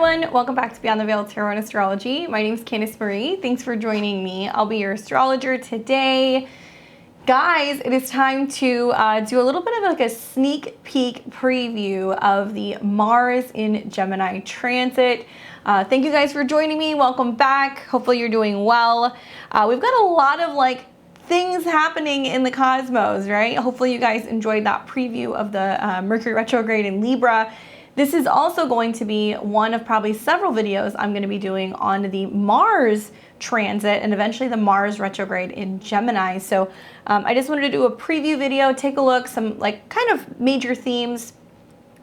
everyone, welcome back to Beyond the Veil Tarot and Astrology. My name is Candice Marie. Thanks for joining me. I'll be your astrologer today. Guys, it is time to do a little bit of like a sneak peek preview of the Mars in Gemini transit. Thank you guys for joining me. Welcome back. Hopefully you're doing well. We've got a lot of like things happening in the cosmos, right? Hopefully you guys enjoyed that preview of the Mercury retrograde in Libra. This is also going to be one of probably several videos I'm going to be doing on the Mars transit and eventually the Mars retrograde in Gemini. So I just wanted to do a preview video, take a look, some like kind of major themes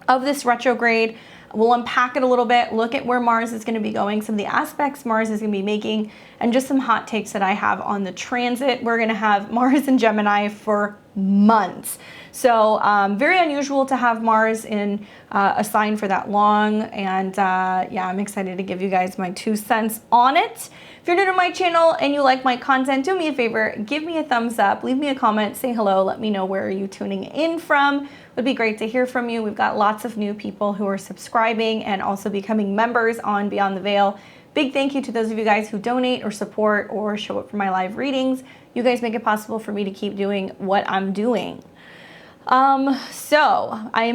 of this retrograde. We'll unpack it a little bit, look at where Mars is going to be going, some of the aspects Mars is going to be making, and just some hot takes that I have on the transit. We're going to have Mars in Gemini for months. So very unusual to have Mars in a sign for that long. And yeah, I'm excited to give you guys my 2 cents on it. If you're new to my channel and you like my content, do me a favor, give me a thumbs up, leave me a comment, say hello, let me know where are you tuning in from. It would be great to hear from you. We've got lots of new people who are subscribing and also becoming members on Beyond the Veil. Big thank you to those of you guys who donate or support or show up for my live readings. You guys make it possible for me to keep doing what I'm doing. So I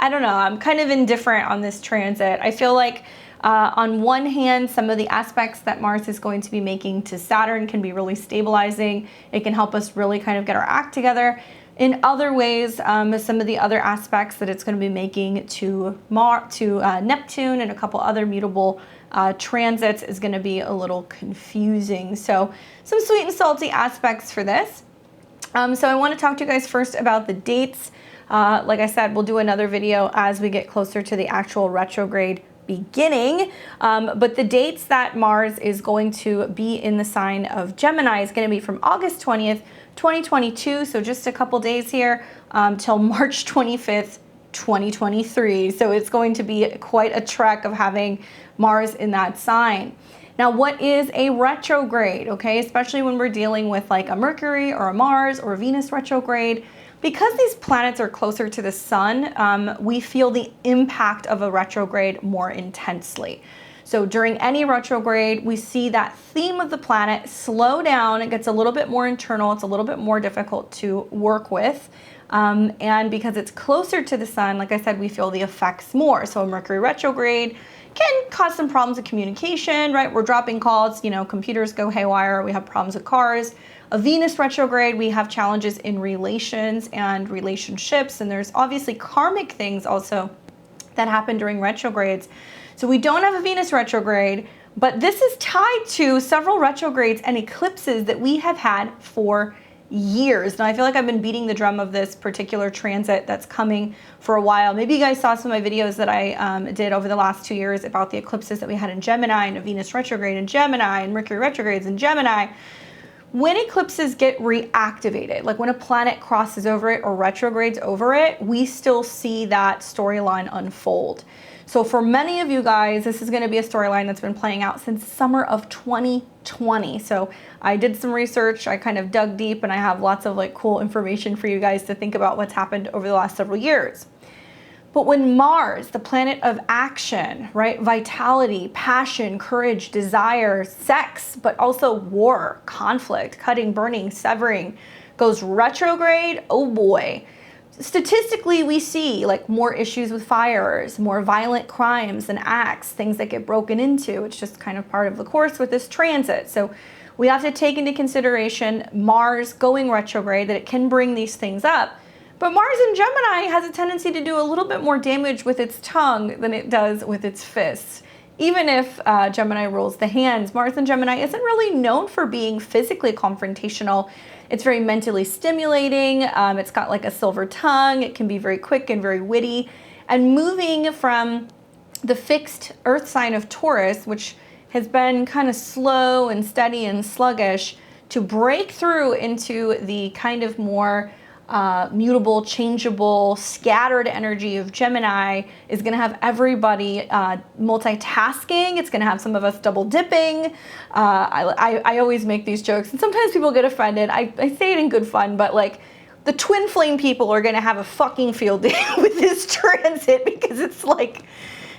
don't know, I'm kind of indifferent on this transit. I feel like on one hand, some of the aspects that Mars is going to be making to Saturn can be really stabilizing. It can help us really kind of get our act together. In other ways, some of the other aspects that it's going to be making to Neptune and a couple other mutable transits is going to be a little confusing. So some sweet and salty aspects for this. So I want to talk to you guys first about the dates. Like I said, we'll do another video as we get closer to the actual retrograde beginning. But the dates that Mars is going to be in the sign of Gemini is going to be from August 20th, 2022. So just a couple days here till March 25th, 2023. So it's going to be quite a trek of having Mars in that sign. Now, what is a retrograde, okay? Especially when we're dealing with like a Mercury or a Mars or a Venus retrograde. Because these planets are closer to the sun, we feel the impact of a retrograde more intensely. So during any retrograde, we see that theme of the planet slow down. It gets a little bit more internal. It's a little bit more difficult to work with. And because it's closer to the sun, like I said, we feel the effects more. So a Mercury retrograde can cause some problems with communication, right? We're dropping calls, you know, computers go haywire, we have problems with cars. A Venus retrograde, we have challenges in relations and relationships, and there's obviously karmic things also that happen during retrogrades. So we don't have a Venus retrograde, but this is tied to several retrogrades and eclipses that we have had for years. Now I feel like I've been beating the drum of this particular transit that's coming for a while. Maybe you guys saw some of my videos that I did over the last 2 years about the eclipses that we had in Gemini and a Venus retrograde in Gemini and Mercury retrogrades in Gemini. When eclipses get reactivated, like when a planet crosses over it or retrogrades over it, we still see that storyline unfold. So for many of you guys, this is going to be a storyline that's been playing out since summer of 2020. So I did some research, I kind of dug deep, and I have lots of like cool information for you guys to think about what's happened over the last several years. But when Mars, the planet of action, right, vitality, passion, courage, desire, sex, but also war, conflict, cutting, burning, severing, goes retrograde, oh boy. Statistically, we see like more issues with fires, more violent crimes and acts, things that get broken into. It's just kind of part of the course with this transit. So we have to take into consideration Mars going retrograde, that it can bring these things up. But Mars in Gemini has a tendency to do a little bit more damage with its tongue than it does with its fists. Even if Gemini rules the hands, Mars in Gemini isn't really known for being physically confrontational. It's very mentally stimulating. It's got like a silver tongue. It can be very quick and very witty. And moving from the fixed earth sign of Taurus, which has been kind of slow and steady and sluggish, to break through into the kind of more mutable, changeable, scattered energy of Gemini is going to have everybody multitasking. It's going to have some of us double dipping. I always make these jokes, and sometimes people get offended. I say it in good fun, but like the twin flame people are going to have a fucking field day with this transit, because it's like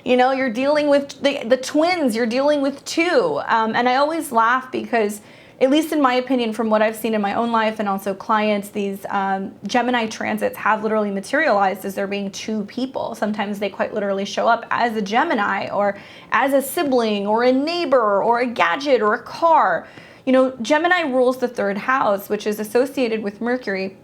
You know, you're dealing with the twins, you're dealing with two. And I always laugh because, at least in my opinion, from what I've seen in my own life and also clients, these Gemini transits have literally materialized as there being two people. Sometimes they quite literally show up as a Gemini or as a sibling or a neighbor or a gadget or a car. You know, Gemini rules the third house, which is associated with Mercury,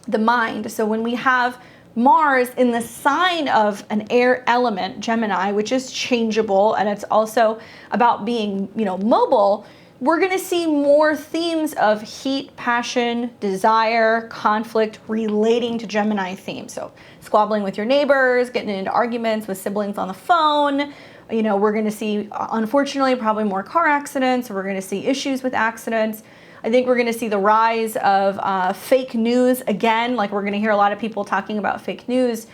the mind. So when we have Mars in the sign of an air element, Gemini, which is changeable, and it's also about being, you know, mobile, we're going to see more themes of heat, passion, desire, conflict relating to Gemini themes. So squabbling with your neighbors, getting into arguments with siblings on the phone. You know, we're going to see, unfortunately, probably more car accidents. We're going to see issues with accidents. I think we're going to see the rise of fake news again. Like, we're going to hear a lot of people talking about fake news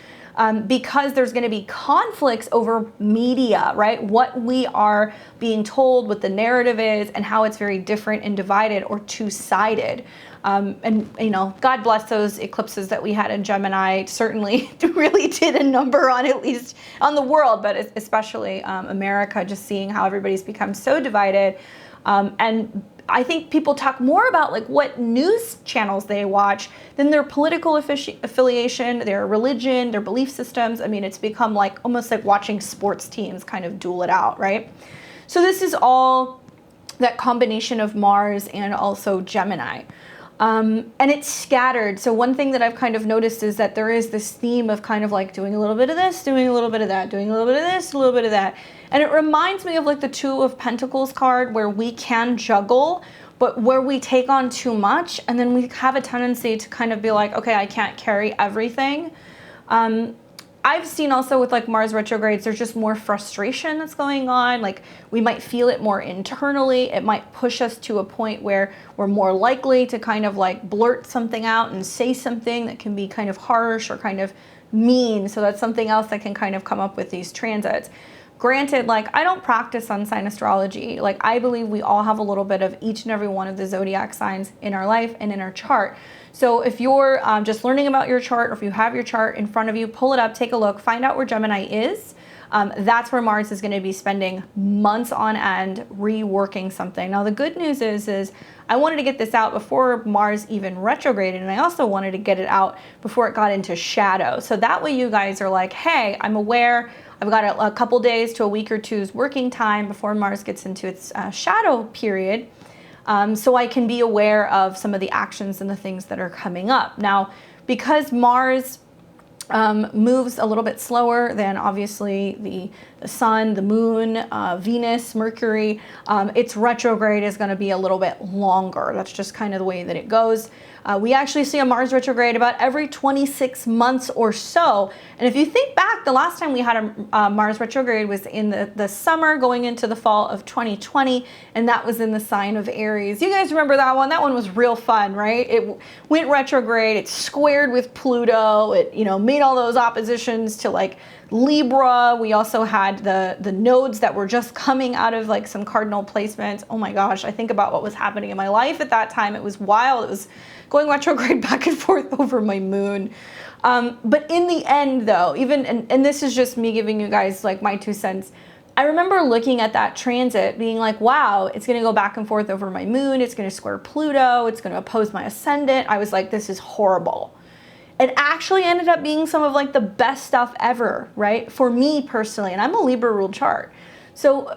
because there's going to be conflicts over media, right? What we are being told, what the narrative is, and how it's very different and divided or two-sided. And, you know, God bless those eclipses that we had in Gemini. It certainly really did a number on, at least on the world, but especially America, just seeing how everybody's become so divided. And I think people talk more about like what news channels they watch than their political affiliation, their religion, their belief systems. I mean, it's become like almost like watching sports teams kind of duel it out, right? So this is all that combination of Mars and also Gemini. And it's scattered. So one thing that I've kind of noticed is that there is this theme of kind of like doing a little bit of this, doing a little bit of that, doing a little bit of this, a little bit of that. And it reminds me of like the Two of Pentacles card, where we can juggle, but where we take on too much, and then we have a tendency to kind of be like, okay, I can't carry everything. I've seen also with like Mars retrogrades, there's just more frustration that's going on. Like, we might feel it more internally. It might push us to a point where we're more likely to kind of like blurt something out and say something that can be kind of harsh or kind of mean. So that's something else that can kind of come up with these transits. Granted, like, I don't practice sun sign astrology. Like, I believe we all have a little bit of each and every one of the zodiac signs in our life and in our chart. So if you're just learning about your chart, or if you have your chart in front of you, pull it up, take a look, find out where Gemini is. That's where Mars is going to be spending months on end reworking something. Now, the good news is I wanted to get this out before Mars even retrograded, and I also wanted to get it out before it got into shadow. So that way you guys are like, hey, I'm aware. I've got a couple days to a week or two's working time before Mars gets into its shadow period. So I can be aware of some of the actions and the things that are coming up. Now, because Mars moves a little bit slower than obviously the sun, the moon, Venus, Mercury, its retrograde is going to be a little bit longer. That's just kind of the way that it goes. We actually see a Mars retrograde about every 26 months or so. And if you think back, the last time we had a Mars retrograde was in the summer going into the fall of 2020, and that was in the sign of Aries. You guys remember that one? That one was real fun, right? It went retrograde, it squared with Pluto, it, you know, made all those oppositions to like Libra. We also had the nodes that were just coming out of like some cardinal placements. Oh my gosh, I think about what was happening in my life at that time. It was wild. It was going retrograde back and forth over my moon. But in the end though, even, and this is just me giving you guys like my 2 cents, I remember looking at that transit being like, wow, it's going to go back and forth over my moon. It's going to square Pluto. It's going to oppose my ascendant. I was like, this is horrible. It actually ended up being some of like the best stuff ever, right? For me personally, and I'm a Libra ruled chart. So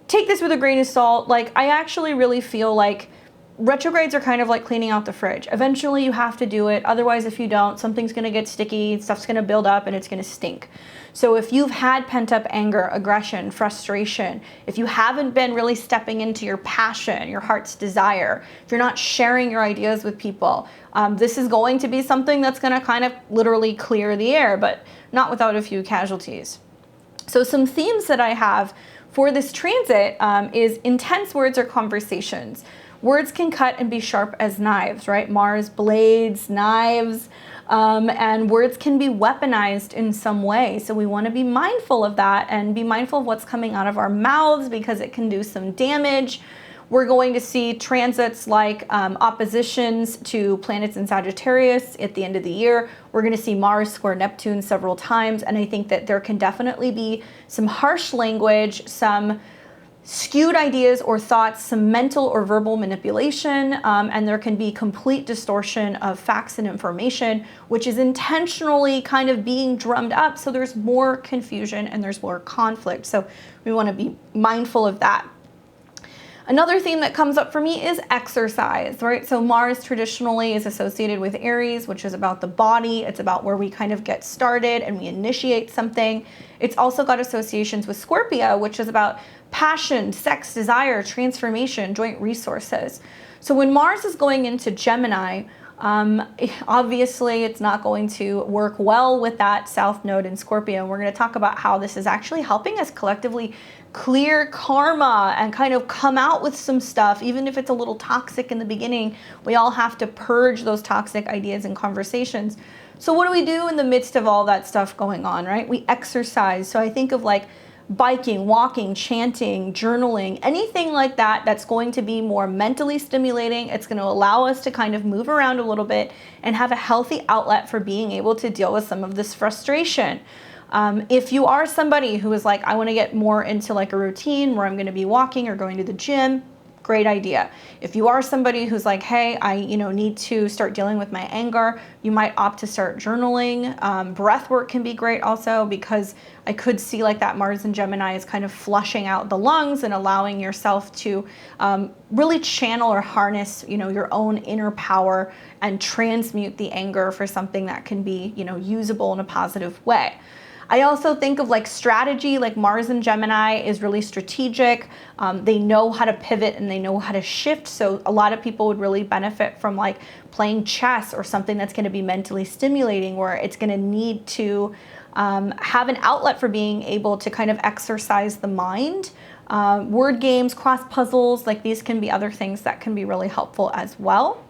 take this with a grain of salt. Like, I actually really feel like retrogrades are kind of like cleaning out the fridge. Eventually you have to do it. Otherwise, if you don't, something's going to get sticky, stuff's going to build up, and it's going to stink. So if you've had pent up anger, aggression, frustration, if you haven't been really stepping into your passion, your heart's desire, if you're not sharing your ideas with people, this is going to be something that's going to kind of literally clear the air, but not without a few casualties. So some themes that I have for this transit is intense words or conversations. Words can cut and be sharp as knives, right? Mars, blades, knives, and words can be weaponized in some way. So we want to be mindful of that and be mindful of what's coming out of our mouths, because it can do some damage. We're going to see transits like oppositions to planets in Sagittarius at the end of the year. We're going to see Mars square Neptune several times. And I think that there can definitely be some harsh language, some skewed ideas or thoughts, some mental or verbal manipulation, and there can be complete distortion of facts and information, which is intentionally kind of being drummed up. So there's more confusion and there's more conflict. So we want to be mindful of that. Another theme that comes up for me is exercise, right? So Mars traditionally is associated with Aries, which is about the body. It's about where we kind of get started and we initiate something. It's also got associations with Scorpio, which is about passion, sex, desire, transformation, joint resources. So when Mars is going into Gemini, obviously it's not going to work well with that South Node in Scorpio. And we're going to talk about how this is actually helping us collectively clear karma and kind of come out with some stuff. Even if it's a little toxic in the beginning, we all have to purge those toxic ideas and conversations. So what do we do in the midst of all that stuff going on, right? We exercise. So I think of like biking, walking, chanting, journaling, anything like that that's going to be more mentally stimulating. It's going to allow us to kind of move around a little bit and have a healthy outlet for being able to deal with some of this frustration. If you are somebody who is like, I want to get more into like a routine where I'm going to be walking or going to the gym, great idea. If you are somebody who's like, hey, I need to start dealing with my anger, you might opt to start journaling. Breath work can be great also, because I could see like that Mars and Gemini is kind of flushing out the lungs and allowing yourself to really channel or harness, your own inner power and transmute the anger for something that can be, usable in a positive way. I also think of like strategy, like Mars and Gemini is really strategic. They know how to pivot and they know how to shift. So a lot of people would really benefit from like playing chess or something that's going to be mentally stimulating, where it's going to need to have an outlet for being able to kind of exercise the mind. Word games, cross puzzles, like these can be other things that can be really helpful as well.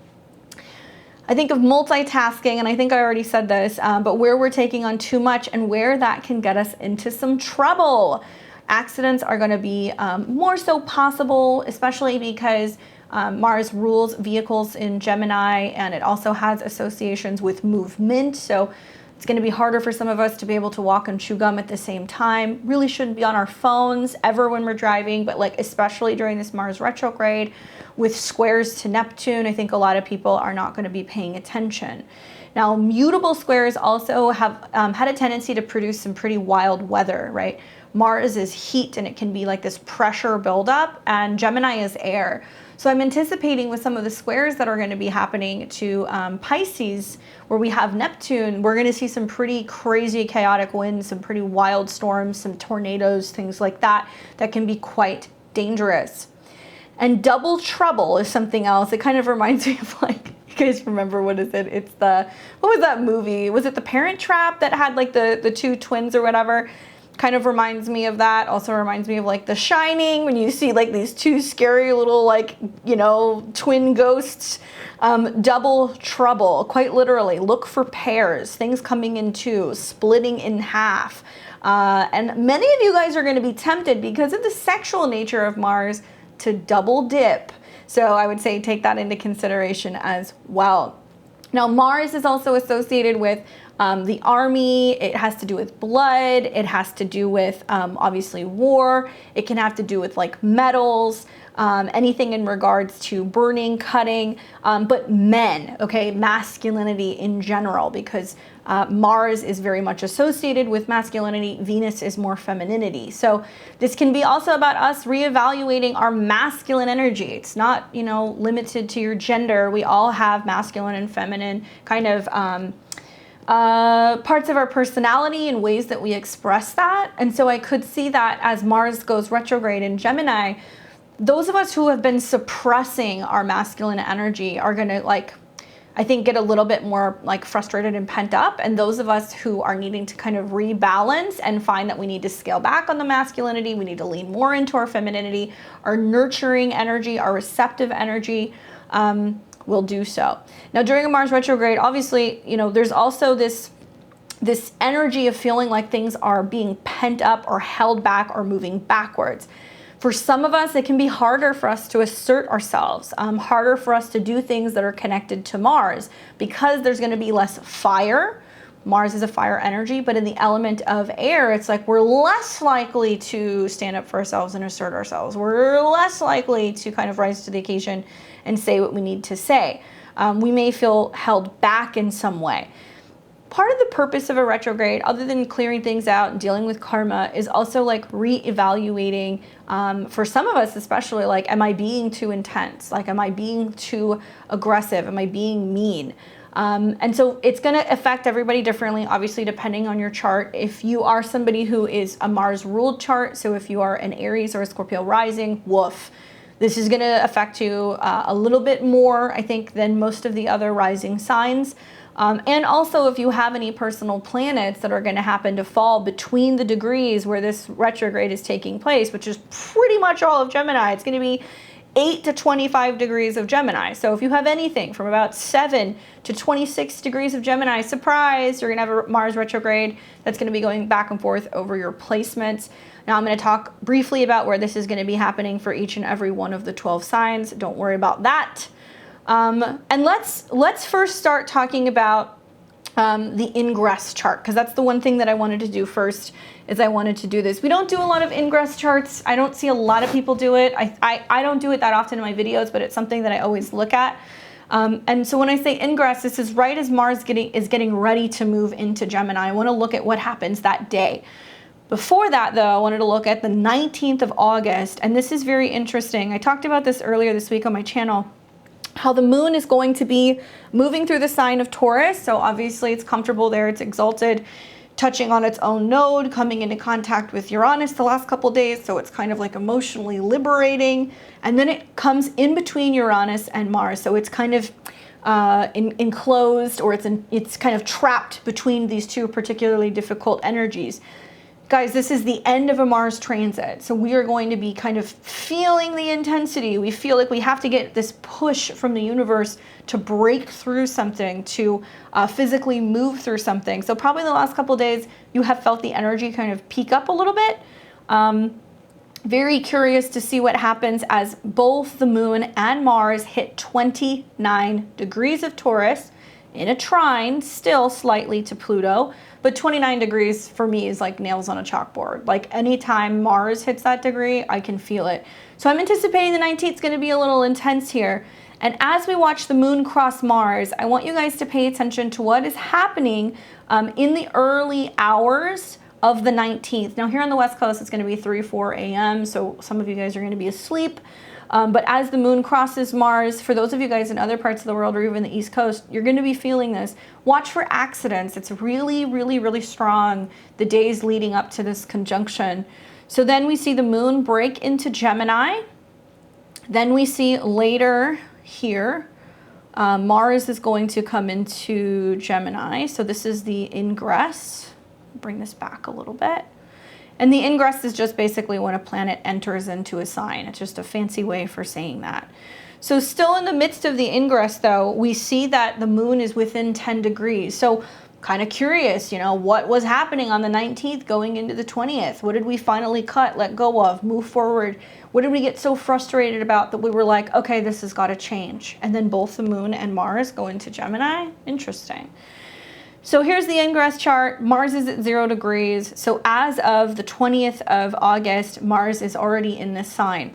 I think of multitasking, and I think I already said this, but where we're taking on too much and where that can get us into some trouble. Accidents are going to be more so possible, especially because Mars rules vehicles in Gemini, and it also has associations with movement. So it's going to be harder for some of us to be able to walk and chew gum at the same time. Really shouldn't be on our phones ever when we're driving, but like especially during this Mars retrograde with squares to Neptune, I think a lot of people are not going to be paying attention. Now, mutable squares also have had a tendency to produce some pretty wild weather, right? Mars is heat and it can be like this pressure buildup, and Gemini is air. So I'm anticipating with some of the squares that are going to be happening to Pisces, where we have Neptune, we're going to see some pretty crazy chaotic winds, some pretty wild storms, some tornadoes, things like that, that can be quite dangerous. And double trouble is something else. It kind of reminds me of like, you guys remember, what is it? It's what was that movie? Was it The Parent Trap that had like the two twins or whatever? Kind of reminds me of that. Also reminds me of like The Shining, when you see like these two scary little like, twin ghosts. Double trouble, quite literally. Look for pairs, things coming in two, splitting in half. And many of you guys are going to be tempted because of the sexual nature of Mars to double dip. So I would say take that into consideration as well. Now, Mars is also associated with the army. It has to do with blood. It has to do with obviously war. It can have to do with like metals, anything in regards to burning, cutting, but men, okay, masculinity in general, because Mars is very much associated with masculinity. Venus is more femininity. So this can be also about us reevaluating our masculine energy. It's not, limited to your gender. We all have masculine and feminine kind of parts of our personality and ways that we express that. And so I could see that as Mars goes retrograde in Gemini, those of us who have been suppressing our masculine energy are going to I think get a little bit more frustrated and pent up. And those of us who are needing to kind of rebalance and find that we need to scale back on the masculinity, we need to lean more into our femininity, our nurturing energy, our receptive energy, will do so. Now, during a Mars retrograde, obviously, there's also this energy of feeling like things are being pent up or held back or moving backwards. For some of us, it can be harder for us to assert ourselves, harder for us to do things that are connected to Mars, because there's going to be less fire. Mars is a fire energy, but in the element of air, it's like we're less likely to stand up for ourselves and assert ourselves. We're less likely to kind of rise to the occasion and say what we need to say. We may feel held back in some way. Part of the purpose of a retrograde, other than clearing things out and dealing with karma, is also like reevaluating, for some of us especially, like, am I being too intense? Like, am I being too aggressive? Am I being mean? And so it's going to affect everybody differently, obviously, depending on your chart. If you are somebody who is a Mars ruled chart, so if you are an Aries or a Scorpio rising, woof. This is going to affect you a little bit more, I think, than most of the other rising signs. And also, if you have any personal planets that are going to happen to fall between the degrees where this retrograde is taking place, which is pretty much all of Gemini, it's going to be 8 to 25 degrees of Gemini. So if you have anything from about 7 to 26 degrees of Gemini, surprise, you're going to have a Mars retrograde that's going to be going back and forth over your placements. Now I'm going to talk briefly about where this is going to be happening for each and every one of the 12 signs. Don't worry about that. And let's first start talking about the ingress chart, because that's the one thing that I wanted to do first. Is I wanted to do this. We don't do a lot of ingress charts. I don't see a lot of people do it. I don't do it that often in my videos, but it's something that I always look at. And so when I say ingress, this is right as Mars is getting ready to move into Gemini. I want to look at what happens that day. Before that, though, I wanted to look at the 19th of August, and this is very interesting. I talked about this earlier this week on my channel, how the moon is going to be moving through the sign of Taurus. So obviously it's comfortable there, it's exalted, touching on its own node, coming into contact with Uranus the last couple days. So it's kind of like emotionally liberating. And then it comes in between Uranus and Mars. So it's kind of enclosed, or it's kind of trapped between these two particularly difficult energies. Guys, this is the end of a Mars transit. So we are going to be kind of feeling the intensity. We feel like we have to get this push from the universe to break through something, to physically move through something. So probably the last couple of days, you have felt the energy kind of peak up a little bit. Very curious to see what happens as both the moon and Mars hit 29 degrees of Taurus in a trine, still slightly to Pluto. But 29 degrees for me is like nails on a chalkboard. Like anytime Mars hits that degree, I can feel it. So I'm anticipating the 19th is going to be a little intense here. And as we watch the moon cross Mars, I want you guys to pay attention to what is happening in the early hours of the 19th. Now here on the West Coast, it's going to be 3, 4 a.m. So some of you guys are going to be asleep. But as the moon crosses Mars, for those of you guys in other parts of the world or even the East Coast, you're going to be feeling this. Watch for accidents. It's really, really, really strong the days leading up to this conjunction. So then we see the moon break into Gemini. Then we see later here, Mars is going to come into Gemini. So this is the ingress. Bring this back a little bit. And the ingress is just basically when a planet enters into a sign. It's just a fancy way for saying that. So still in the midst of the ingress, though, we see that the moon is within 10 degrees. So kind of curious, you know, what was happening on the 19th going into the 20th? What did we finally cut, let go of, move forward? What did we get so frustrated about that we were like, okay, this has got to change? And then both the moon and Mars go into Gemini? Interesting. So here's the ingress chart. Mars is at 0 degrees. So as of the 20th of August, Mars is already in this sign.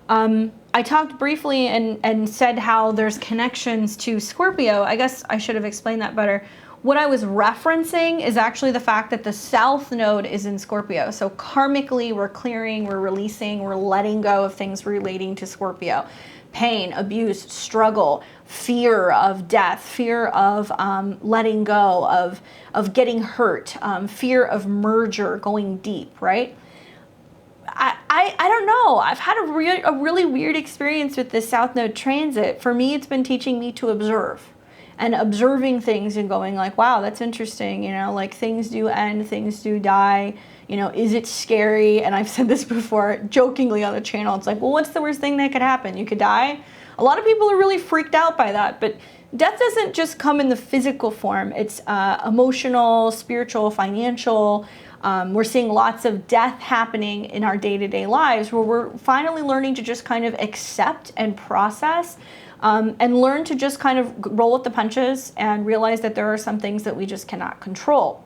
I talked briefly and said how there's connections to Scorpio. I guess I should have explained that better. What I was referencing is actually the fact that the South Node is in Scorpio. So karmically, we're clearing, we're releasing, we're letting go of things relating to Scorpio. Pain, abuse, struggle, fear of death, fear of letting go, of getting hurt, fear of merger, going deep, right? I don't know. I've had a really weird experience with this South Node transit. For me, it's been teaching me to observe. And observing things and going like, wow, that's interesting. You know, like things do end, things do die. You know, is it scary? And I've said this before jokingly on the channel. It's like, well, what's the worst thing that could happen? You could die. A lot of people are really freaked out by that. But death doesn't just come in the physical form. It's emotional, spiritual, financial. We're seeing lots of death happening in our day-to-day lives where we're finally learning to just kind of accept and process and learn to just kind of roll with the punches and realize that there are some things that we just cannot control.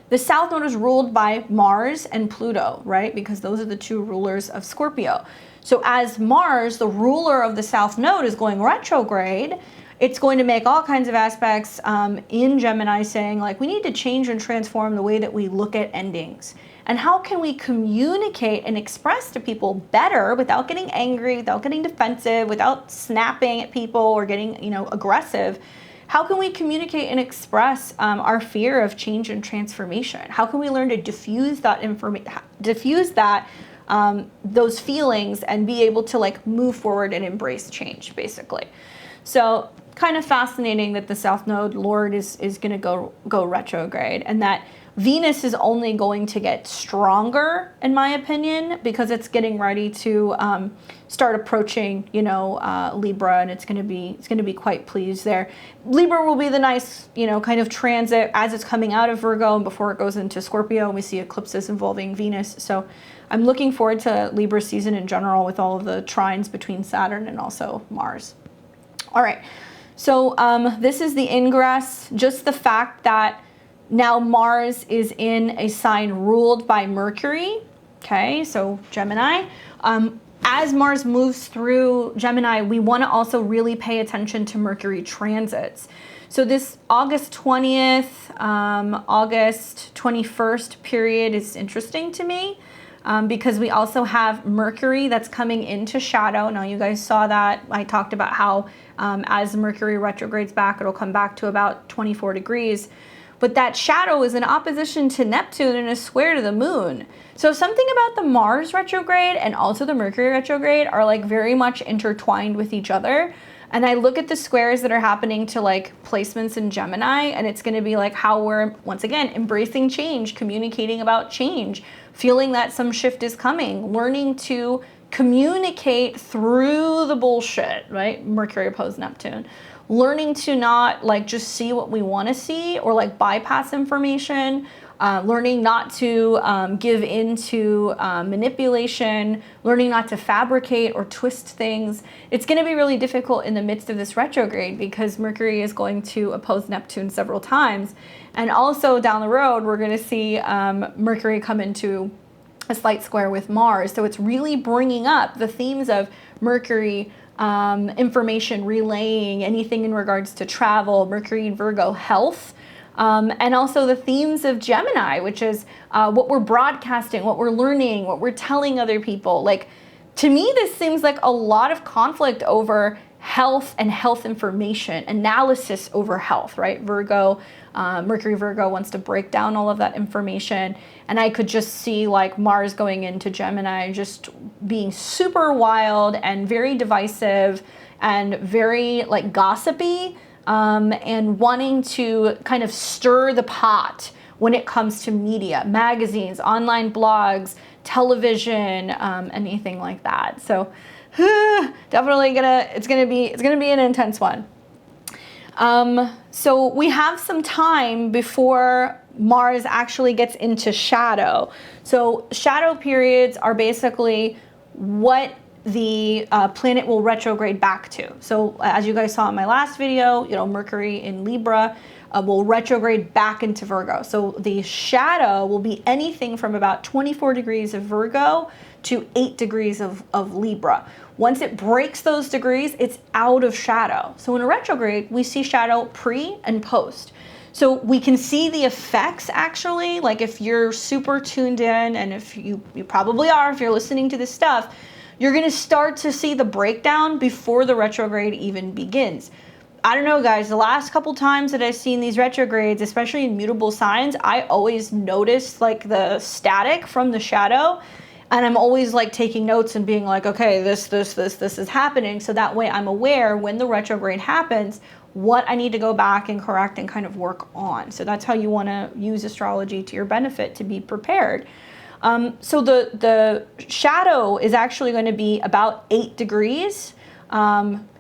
The South Node is ruled by Mars and Pluto, right? Because those are the two rulers of Scorpio. So as Mars, the ruler of the South Node, is going retrograde, it's going to make all kinds of aspects in Gemini saying, like, we need to change and transform the way that we look at endings. And how can we communicate and express to people better without getting angry, without getting defensive, without snapping at people or getting, aggressive? How can we communicate and express our fear of change and transformation? How can we learn to diffuse that those feelings and be able to like move forward and embrace change, basically? So kind of fascinating that the South Node Lord is going to go retrograde, and that Venus is only going to get stronger, in my opinion, because it's getting ready to start approaching, Libra, and it's going to be quite pleased there. Libra will be the nice, kind of transit as it's coming out of Virgo and before it goes into Scorpio, and we see eclipses involving Venus. So I'm looking forward to Libra season in general with all of the trines between Saturn and also Mars. All right, so this is the ingress, just the fact that now Mars is in a sign ruled by Mercury, okay, so Gemini. As Mars moves through Gemini, we want to also really pay attention to Mercury transits. So this August 20th, August 21st period is interesting to me because we also have Mercury that's coming into shadow. Now you guys saw that. I talked about how as Mercury retrogrades back, it'll come back to about 24 degrees. But that shadow is in opposition to Neptune and a square to the moon. So something about the Mars retrograde and also the Mercury retrograde are like very much intertwined with each other. And I look at the squares that are happening to like placements in Gemini, and it's going to be like how we're, once again, embracing change, communicating about change, feeling that some shift is coming, learning to communicate through the bullshit, right? Mercury opposed Neptune. Learning to not like just see what we want to see or like bypass information, learning not to give into manipulation, learning not to fabricate or twist things. It's going to be really difficult in the midst of this retrograde because Mercury is going to oppose Neptune several times. And also down the road, we're going to see Mercury come into a slight square with Mars. So it's really bringing up the themes of Mercury, information relaying, anything in regards to travel, Mercury and Virgo, health, and also the themes of Gemini, which is what we're broadcasting, what we're learning, what we're telling other people. Like, to me, this seems like a lot of conflict over health and health information, analysis over health, right? Virgo, Mercury Virgo wants to break down all of that information. And I could just see like Mars going into Gemini, just being super wild and very divisive and very like gossipy, and wanting to kind of stir the pot when it comes to media, magazines, online blogs, television, anything like that. So definitely it's gonna be an intense one. So we have some time before Mars actually gets into shadow. So shadow periods are basically what the planet will retrograde back to. So as you guys saw in my last video, Mercury in Libra will retrograde back into Virgo. So the shadow will be anything from about 24 degrees of Virgo to 8 degrees of Libra. Once it breaks those degrees, it's out of shadow. So in a retrograde, we see shadow pre and post. So we can see the effects actually, like if you're super tuned in, and if you probably are, if you're listening to this stuff, you're gonna start to see the breakdown before the retrograde even begins. I don't know, guys, the last couple times that I've seen these retrogrades, especially in mutable signs, I always notice like the static from the shadow. And I'm always like taking notes and being like, okay, this is happening. So that way I'm aware when the retrograde happens, what I need to go back and correct and kind of work on. So that's how you want to use astrology to your benefit, to be prepared. So the shadow is actually going to be about 8 degrees.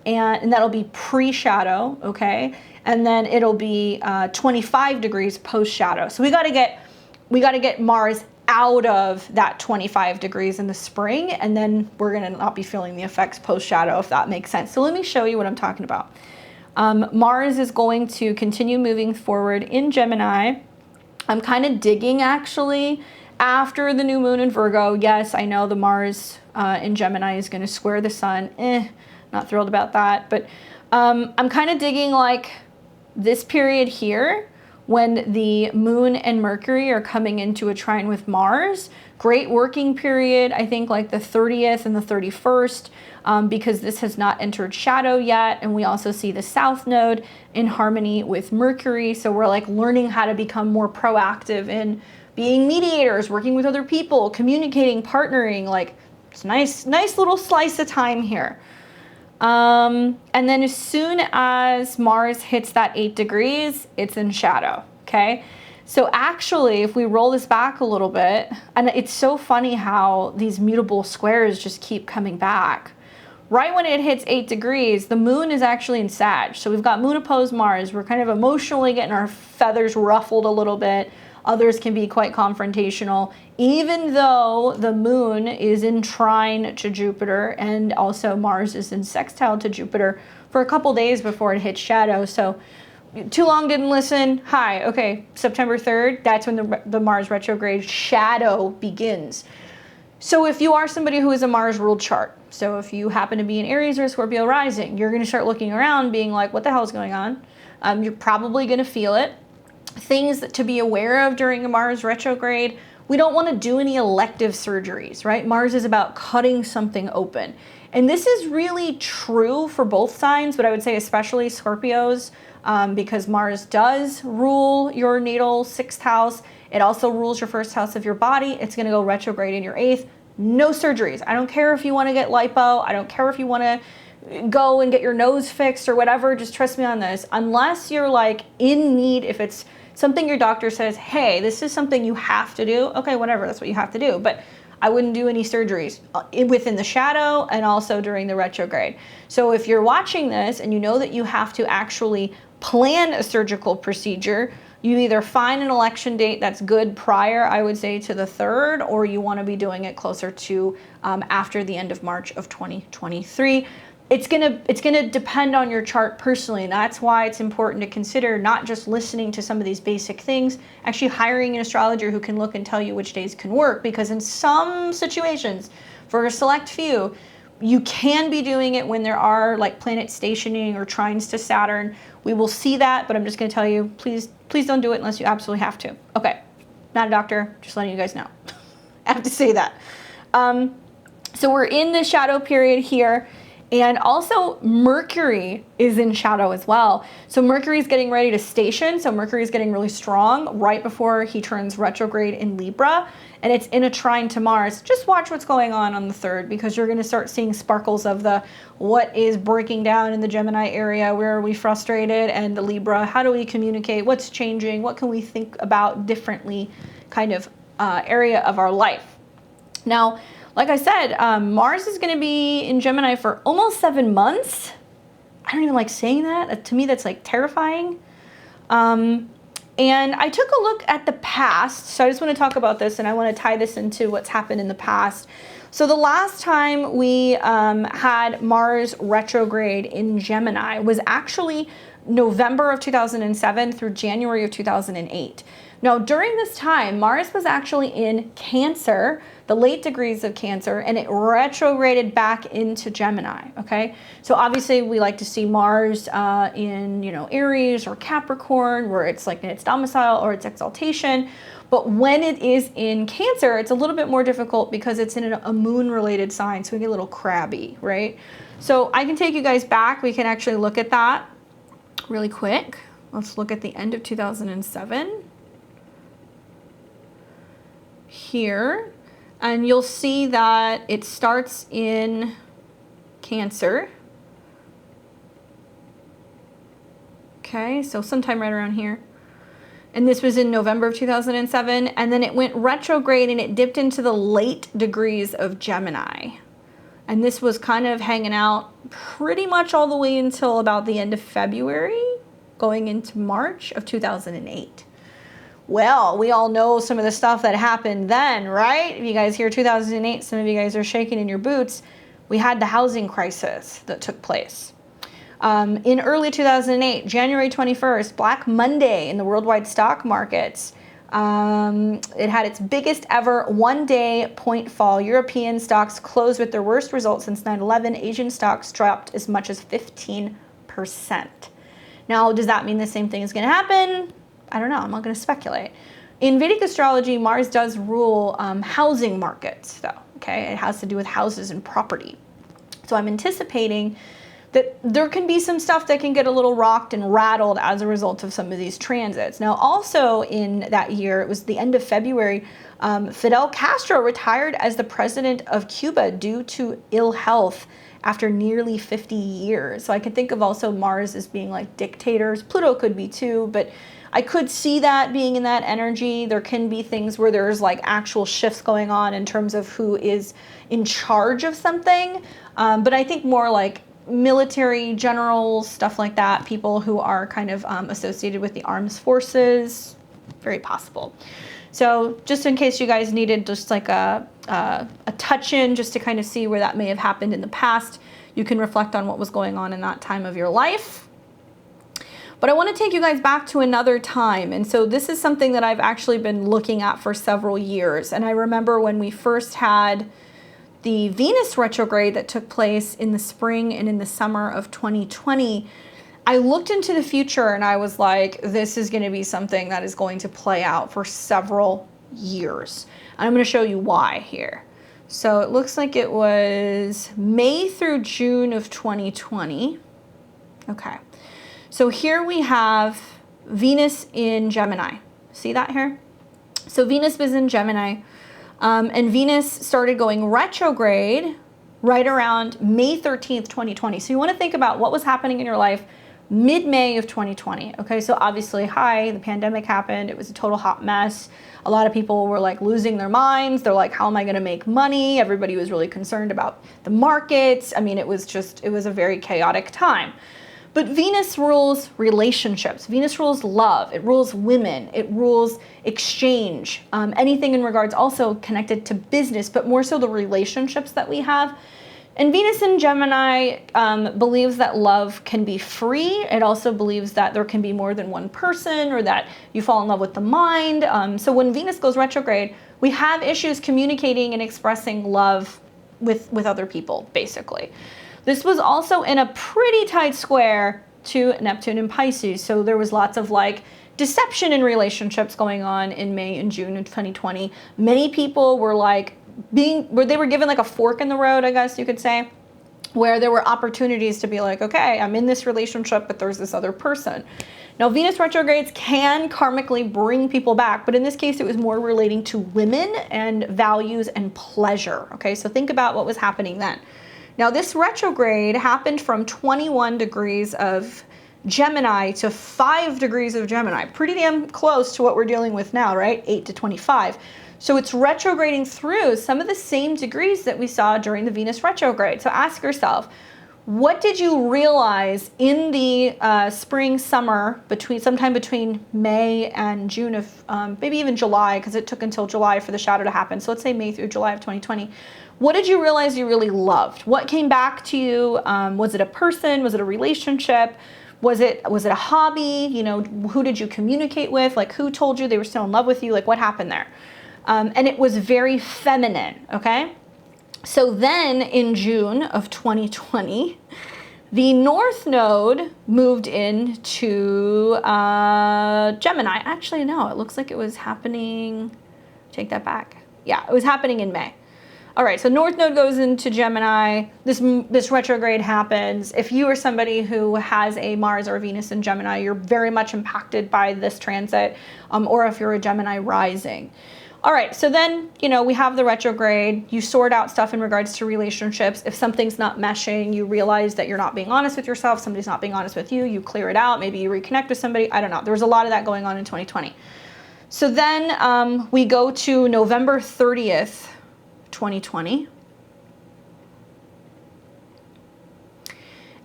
and that'll be pre-shadow, okay? And then it'll be 25 degrees post-shadow. So we got to get Mars out of that 25 degrees in the spring, and then we're going to not be feeling the effects post-shadow, if that makes sense. So let me show you what I'm talking about. Mars is going to continue moving forward in Gemini. I'm kind of digging, actually, after the new moon in Virgo. Yes, I know the Mars in Gemini is going to square the sun. Not thrilled about that. But I'm kind of digging like this period here, when the moon and Mercury are coming into a trine with Mars. Great working period, I think like the 30th and the 31st, because this has not entered shadow yet. And we also see the South Node in harmony with Mercury. So we're like learning how to become more proactive in being mediators, working with other people, communicating, partnering. Like it's nice little slice of time here. And then as soon as Mars hits that 8 degrees, it's in shadow, okay? So actually, if we roll this back a little bit, and it's so funny how these mutable squares just keep coming back. Right when it hits 8 degrees, the moon is actually in Sag. So we've got moon opposed Mars. We're kind of emotionally getting our feathers ruffled a little bit. Others can be quite confrontational, even though the moon is in trine to Jupiter, and also Mars is in sextile to Jupiter for a couple days before it hits shadow. So too long, didn't listen. Hi, okay, September 3rd, that's when the Mars retrograde shadow begins. So if you are somebody who is a Mars ruled chart, so if you happen to be an Aries or a Scorpio rising, you're going to start looking around being like, what the hell is going on? You're probably going to feel it. Things to be aware of during a Mars retrograde: we don't want to do any elective surgeries, right? Mars is about cutting something open. And this is really true for both signs, but I would say especially Scorpios, because Mars does rule your natal 6th house. It also rules your 1st house of your body. It's going to go retrograde in your 8th. No surgeries. I don't care if you want to get lipo. I don't care if you want to go and get your nose fixed or whatever. Just trust me on this. Unless you're like in need, if it's something your doctor says, hey, this is something you have to do. Okay, whatever, that's what you have to do. But I wouldn't do any surgeries within the shadow and also during the retrograde. So if you're watching this and you know that you have to actually plan a surgical procedure, you either find an election date that's good prior, I would say, to the 3rd, or you want to be doing it closer to after the end of March of 2023. It's gonna depend on your chart personally, and that's why it's important to consider not just listening to some of these basic things, actually hiring an astrologer who can look and tell you which days can work, because in some situations, for a select few, you can be doing it when there are like planet stationing or trines to Saturn. We will see that, but I'm just gonna tell you, please don't do it unless you absolutely have to. Okay, not a doctor, just letting you guys know. I have to say that. So we're in the shadow period here. And also Mercury is in shadow as well. So Mercury is getting ready to station. So Mercury is getting really strong right before he turns retrograde in Libra. And it's in a trine to Mars. Just watch what's going on the 3rd, because you're going to start seeing sparkles of the what is breaking down in the Gemini area. Where are we frustrated? And the Libra, how do we communicate? What's changing? What can we think about differently kind of area of our life? Now, like I said, Mars is going to be in Gemini for almost 7 months. I don't even like saying that. To me, that's like terrifying. And I took a look at the past. So I just want to talk about this, and I want to tie this into what's happened in the past. So the last time we had Mars retrograde in Gemini was actually November of 2007 through January of 2008. Now, during this time, Mars was actually in Cancer, the late degrees of Cancer, and it retrograded back into Gemini, okay? So obviously we like to see Mars in, Aries or Capricorn, where it's like in its domicile or its exaltation. But when it is in Cancer, it's a little bit more difficult because it's in a moon-related sign, so we get a little crabby, right? So I can take you guys back. We can actually look at that really quick. Let's look at the end of 2007. Here, and you'll see that it starts in Cancer. Okay, so sometime right around here. And this was in November of 2007, and then it went retrograde and it dipped into the late degrees of Gemini. And this was kind of hanging out pretty much all the way until about the end of February, going into March of 2008. Well, we all know some of the stuff that happened then, right? If you guys hear 2008, some of you guys are shaking in your boots. We had the housing crisis that took place. In early 2008, January 21st, Black Monday in the worldwide stock markets. It had its biggest ever one-day point fall. European stocks closed with their worst results since 9/11. Asian stocks dropped as much as 15%. Now, does that mean the same thing is going to happen? I don't know. I'm not going to speculate. In Vedic astrology, Mars does rule housing markets, though. Okay, it has to do with houses and property. So I'm anticipating that there can be some stuff that can get a little rocked and rattled as a result of some of these transits. Now, also in that year, it was the end of February, Fidel Castro retired as the president of Cuba due to ill health after nearly 50 years. So I can think of also Mars as being like dictators. Pluto could be too, but I could see that being in that energy. There can be things where there's like actual shifts going on in terms of who is in charge of something. But I think more like military generals, stuff like that, people who are kind of associated with the armed forces, very possible. So just in case you guys needed just like a touch-in just to kind of see where that may have happened in the past, you can reflect on what was going on in that time of your life. But I want to take you guys back to another time. And so this is something that I've actually been looking at for several years. And I remember when we first had the Venus retrograde that took place in the spring and in the summer of 2020, I looked into the future and I was like, this is going to be something that is going to play out for several years. And I'm going to show you why here. So it looks like it was May through June of 2020. Okay. So here we have Venus in Gemini. See that here? So Venus was in Gemini. And Venus started going retrograde right around May 13th, 2020. So you want to think about what was happening in your life mid-May of 2020. Okay, so obviously, the pandemic happened. It was a total hot mess. A lot of people were like losing their minds. They're like, how am I going to make money? Everybody was really concerned about the markets. I mean, it was a very chaotic time. But Venus rules relationships. Venus rules love. It rules women. It rules exchange. Anything in regards also connected to business, but more so the relationships that we have. And Venus in Gemini believes that love can be free. It also believes that there can be more than one person, or that you fall in love with the mind. So when Venus goes retrograde, we have issues communicating and expressing love with other people, basically. This was also in a pretty tight square to Neptune and Pisces. So there was lots of like deception in relationships going on in May and June of 2020. Many people were like they were given like a fork in the road, I guess you could say, where there were opportunities to be like, okay, I'm in this relationship, but there's this other person. Now, Venus retrogrades can karmically bring people back, but in this case, it was more relating to women and values and pleasure. Okay, so think about what was happening then. Now, this retrograde happened from 21 degrees of Gemini to 5 degrees of Gemini. Pretty damn close to what we're dealing with now, right? 8 to 25. So it's retrograding through some of the same degrees that we saw during the Venus retrograde. So ask yourself, what did you realize in the spring, summer, sometime between May and June of, maybe even July, because it took until July for the shadow to happen. So let's say May through July of 2020. What did you realize you really loved? What came back to you? Was it a person? Was it a relationship? Was it a hobby? You know, who did you communicate with? Like, who told you they were still in love with you? Like, what happened there? And it was very feminine, okay? So then in June of 2020, the North Node moved into Gemini. Actually, no, it looks like it was happening, take that back. Yeah, it was happening in May. All right, so North Node goes into Gemini. This retrograde happens. If you are somebody who has a Mars or a Venus in Gemini, you're very much impacted by this transit, or if you're a Gemini rising. All right, so then, you know, we have the retrograde. You sort out stuff in regards to relationships. If something's not meshing, you realize that you're not being honest with yourself, somebody's not being honest with you, you clear it out, maybe you reconnect with somebody, I don't know. There was a lot of that going on in 2020. So then we go to November 30th, 2020.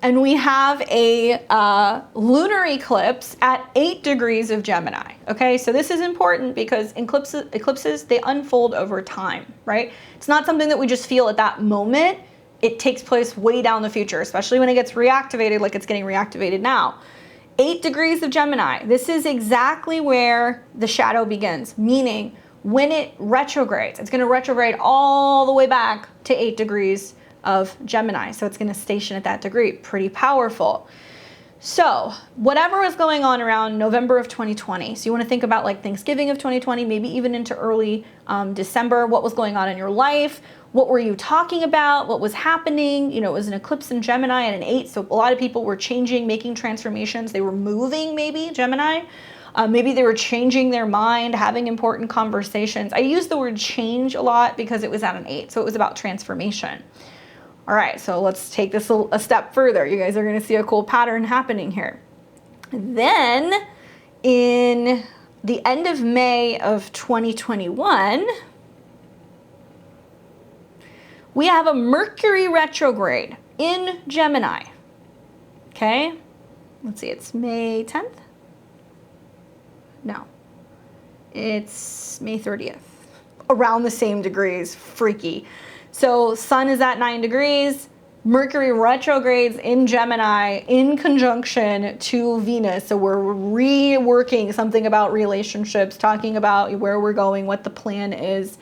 and we have a lunar eclipse at 8 degrees of Gemini. Okay, so this is important because eclipses, they unfold over time, right? It's not something that we just feel at that moment. It takes place way down the future, especially when it gets reactivated like it's getting reactivated now. 8 degrees of Gemini. This is exactly where the shadow begins, meaning when it retrogrades, it's going to retrograde all the way back to 8 degrees of Gemini. So it's going to station at that degree. Pretty powerful. So whatever was going on around November of 2020, so you want to think about like Thanksgiving of 2020, maybe even into early December, what was going on in your life? What were you talking about? What was happening? You know, it was an eclipse in Gemini and an 8. So a lot of people were changing, making transformations. They were moving, maybe, Gemini. Maybe they were changing their mind, having important conversations. I use the word change a lot because it was at an 8. So it was about transformation. All right, so let's take this a step further. You guys are going to see a cool pattern happening here. Then in the end of May of 2021, we have a Mercury retrograde in Gemini. Okay, let's see, it's May 10th? No, it's May 30th. Around the same degrees, freaky. So Sun is at 9 degrees, Mercury retrogrades in Gemini in conjunction to Venus. So we're reworking something about relationships, talking about where we're going, what the plan is.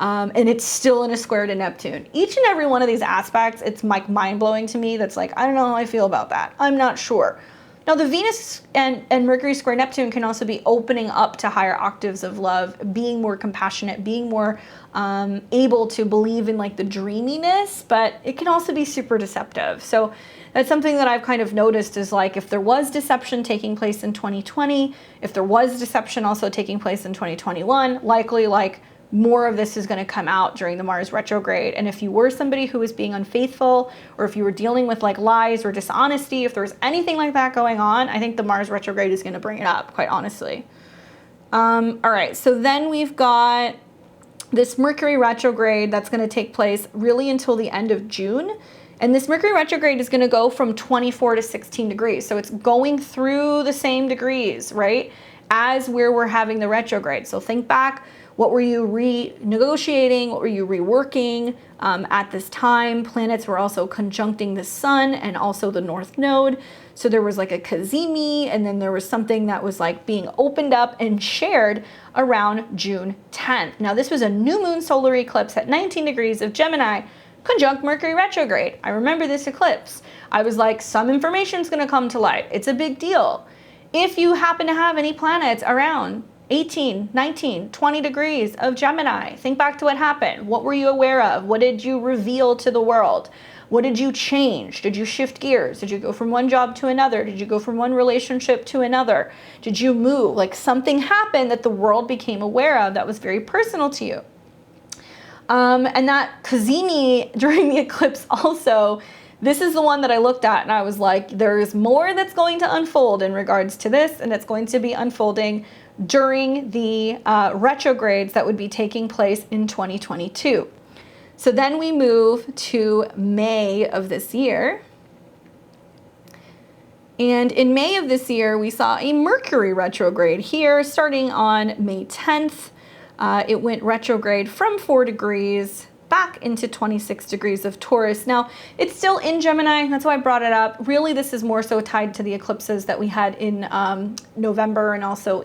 And it's still in a square to Neptune. Each and every one of these aspects, it's like mind-blowing to me. That's like, I don't know how I feel about that. I'm not sure. Now, the Venus and Mercury square Neptune can also be opening up to higher octaves of love, being more compassionate, being more able to believe in like the dreaminess, but it can also be super deceptive. So that's something that I've kind of noticed is like if there was deception taking place in 2020, if there was deception also taking place in 2021, likely like more of this is going to come out during the Mars retrograde. And if you were somebody who was being unfaithful, or if you were dealing with like lies or dishonesty, if there was anything like that going on, I think the Mars retrograde is going to bring it up, quite honestly. All right, so then we've got this Mercury retrograde that's going to take place really until the end of June. And this Mercury retrograde is going to go from 24 to 16 degrees. So it's going through the same degrees, right, as where we're having the retrograde. So think back. What were you renegotiating? What were you reworking at this time? Planets were also conjuncting the sun and also the North Node. So there was like a cazimi, and then there was something that was like being opened up and shared around June 10th. Now this was a new moon solar eclipse at 19 degrees of Gemini, conjunct Mercury retrograde. I remember this eclipse. I was like, some information is going to come to light. It's a big deal. If you happen to have any planets around 18, 19, 20 degrees of Gemini, think back to what happened. What were you aware of? What did you reveal to the world? What did you change? Did you shift gears? Did you go from one job to another? Did you go from one relationship to another? Did you move? Like something happened that the world became aware of that was very personal to you. And that cazimi during the eclipse also, this is the one that I looked at and I was like, there's more that's going to unfold in regards to this, and it's going to be unfolding during the retrogrades that would be taking place in 2022. So then we move to May of this year. And in May of this year, we saw a Mercury retrograde here starting on May 10th. It went retrograde from 4 degrees back into 26 degrees of Taurus. Now, it's still in Gemini. That's why I brought it up. Really, this is more so tied to the eclipses that we had in November and also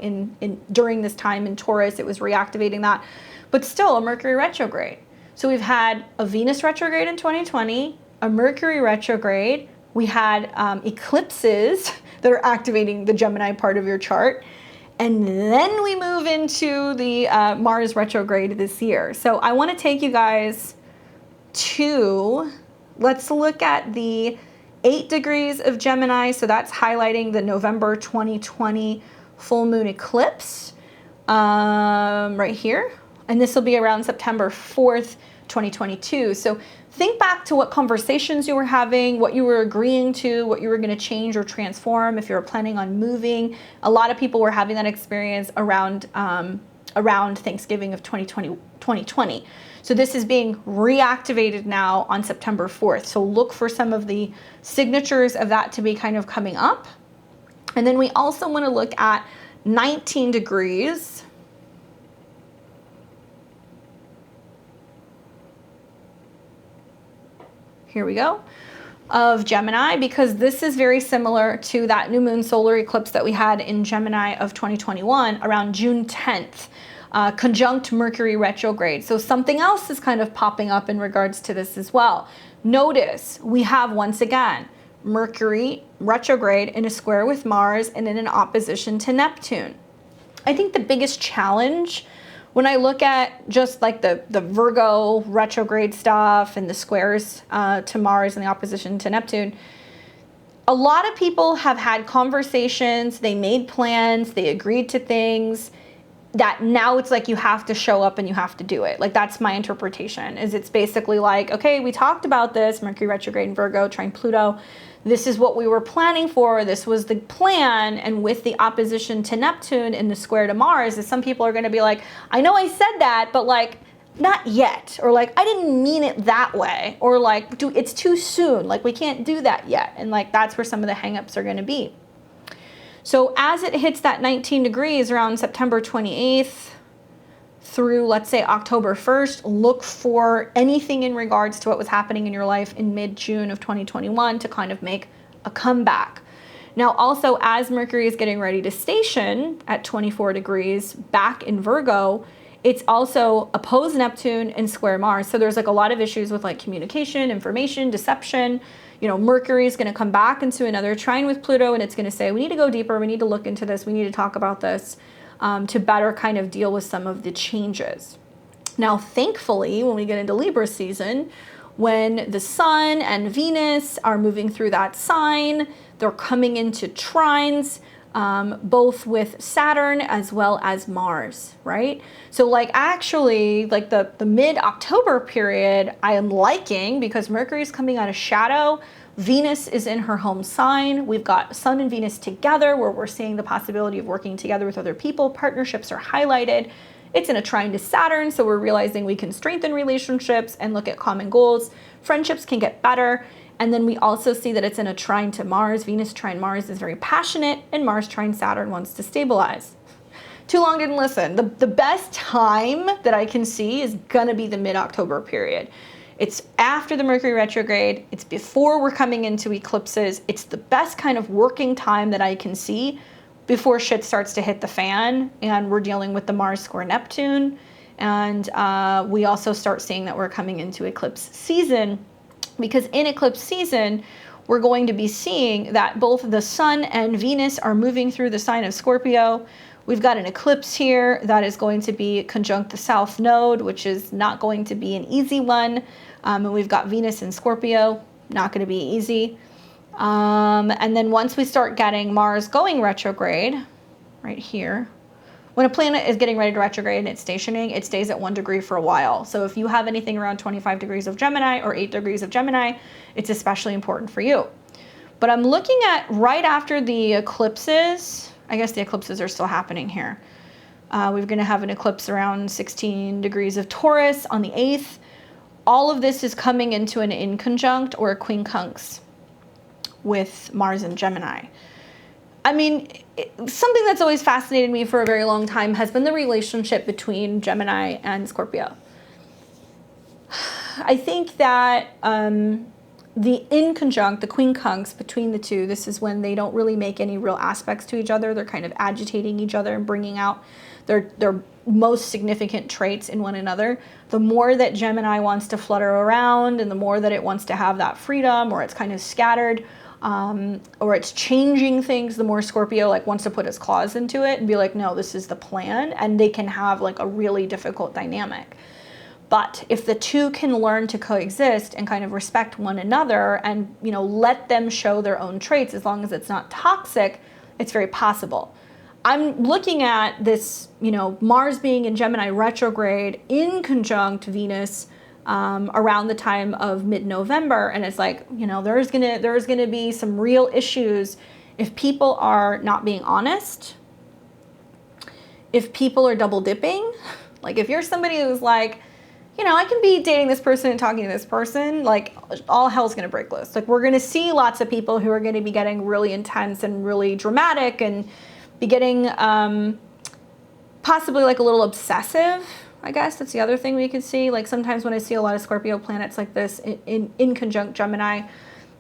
during this time in Taurus. It was reactivating that. But still, a Mercury retrograde. So we've had a Venus retrograde in 2020, a Mercury retrograde. We had eclipses that are activating the Gemini part of your chart. And then we move into the Mars retrograde this year. So I want to take you guys to, let's look at the 8 degrees of Gemini. So that's highlighting the November 2020 full moon eclipse right here. And this will be around September 4th, 2022. So think back to what conversations you were having, what you were agreeing to, what you were going to change or transform if you were planning on moving. A lot of people were having that experience around around Thanksgiving of 2020. So this is being reactivated now on September 4th. So look for some of the signatures of that to be kind of coming up. And then we also want to look at 19 degrees. Here we go, of Gemini, because this is very similar to that new moon solar eclipse that we had in Gemini of 2021 around June 10th, conjunct Mercury retrograde. So something else is kind of popping up in regards to this as well. Notice we have, once again, Mercury retrograde in a square with Mars and in an opposition to Neptune. I think the biggest challenge when I look at just like the Virgo retrograde stuff and the squares to Mars and the opposition to Neptune, a lot of people have had conversations, they made plans, they agreed to things that now it's like you have to show up and you have to do it. Like that's my interpretation, is it's basically like, okay, we talked about this, Mercury retrograde in Virgo, trine Pluto. This is what we were planning for. This was the plan. And with the opposition to Neptune and the square to Mars, is some people are going to be like, I know I said that, but like, not yet. Or like, I didn't mean it that way. Or like, it's too soon. Like, we can't do that yet. And like, that's where some of the hangups are going to be. So as it hits that 19 degrees around September 28th through, let's say, October 1st, look for anything in regards to what was happening in your life in mid-June of 2021 to kind of make a comeback. Now, also, as Mercury is getting ready to station at 24 degrees back in Virgo, it's also opposed Neptune and square Mars. So there's like a lot of issues with like communication, information, deception. You know, Mercury is going to come back into another trine with Pluto, and it's going to say, we need to go deeper. We need to look into this. We need to talk about this to better kind of deal with some of the changes. Now, thankfully, when we get into Libra season, when the Sun and Venus are moving through that sign, they're coming into trines, both with Saturn as well as Mars, right? So like actually like the mid-October period I am liking, because Mercury is coming out of shadow. Venus is in her home sign. We've got Sun and Venus together where we're seeing the possibility of working together with other people. Partnerships are highlighted. It's in a trine to Saturn, so we're realizing we can strengthen relationships and look at common goals. Friendships can get better. And then we also see that it's in a trine to Mars. Venus trine Mars is very passionate, and Mars trine Saturn wants to stabilize. Too long didn't listen. The best time that I can see is gonna be the mid-October period. It's after the Mercury retrograde. It's before we're coming into eclipses. It's the best kind of working time that I can see before shit starts to hit the fan and we're dealing with the Mars square Neptune. And we also start seeing that we're coming into eclipse season, because in eclipse season, we're going to be seeing that both the Sun and Venus are moving through the sign of Scorpio. We've got an eclipse here that is going to be conjunct the South Node, which is not going to be an easy one. And we've got Venus in Scorpio, not going to be easy. And then once we start getting Mars going retrograde, right here, when a planet is getting ready to retrograde and it's stationing, it stays at 1 degree for a while. So if you have anything around 25 degrees of Gemini or 8 degrees of Gemini, it's especially important for you. But I'm looking at right after the eclipses. I guess the eclipses are still happening here. We're going to have an eclipse around 16 degrees of Taurus on the 8th. All of this is coming into an inconjunct or a quincunx with Mars and Gemini. I mean, something that's always fascinated me for a very long time has been the relationship between Gemini and Scorpio. I think that the inconjunct, the quincunx between the two, this is when they don't really make any real aspects to each other. They're kind of agitating each other and bringing out their most significant traits in one another. The more that Gemini wants to flutter around and the more that it wants to have that freedom, or it's kind of scattered, or it's changing things, the more Scorpio like wants to put his claws into it and be like, no, this is the plan. And they can have like a really difficult dynamic. But if the two can learn to coexist and kind of respect one another and, you know, let them show their own traits, as long as it's not toxic, it's very possible. I'm looking at this, you know, Mars being in Gemini retrograde in conjunct Venus around the time of mid-November, and it's like, you know, there's gonna be some real issues if people are not being honest, if people are double dipping. Like if you're somebody who's like, you know, I can be dating this person and talking to this person, like all hell's gonna break loose. Like we're gonna see lots of people who are gonna be getting really intense and really dramatic and be getting possibly like a little obsessive. I guess that's the other thing we could see. Like sometimes when I see a lot of Scorpio planets like this in conjunct Gemini,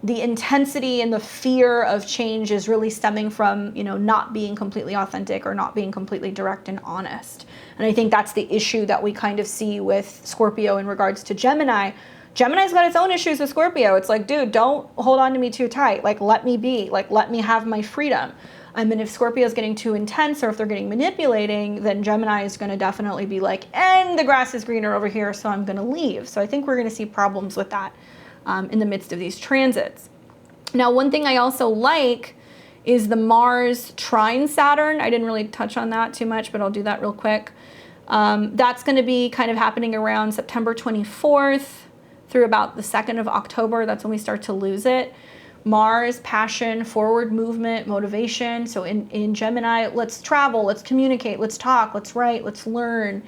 the intensity and the fear of change is really stemming from, you know, not being completely authentic or not being completely direct and honest. And I think that's the issue that we kind of see with Scorpio in regards to Gemini. Gemini's got its own issues with Scorpio. It's like, dude, don't hold on to me too tight. Like, let me be. Like, let me have my freedom. I mean, if Scorpio is getting too intense or if they're getting manipulating, then Gemini is going to definitely be like, and the grass is greener over here, so I'm going to leave. So I think we're going to see problems with that in the midst of these transits. Now, one thing I also like is the Mars trine Saturn. I didn't really touch on that too much, but I'll do that real quick. That's going to be kind of happening around September 24th through about the 2nd of October. That's when we start to lose it. Mars, passion, forward movement, motivation. So in Gemini, let's travel, let's communicate, let's talk, let's write, let's learn.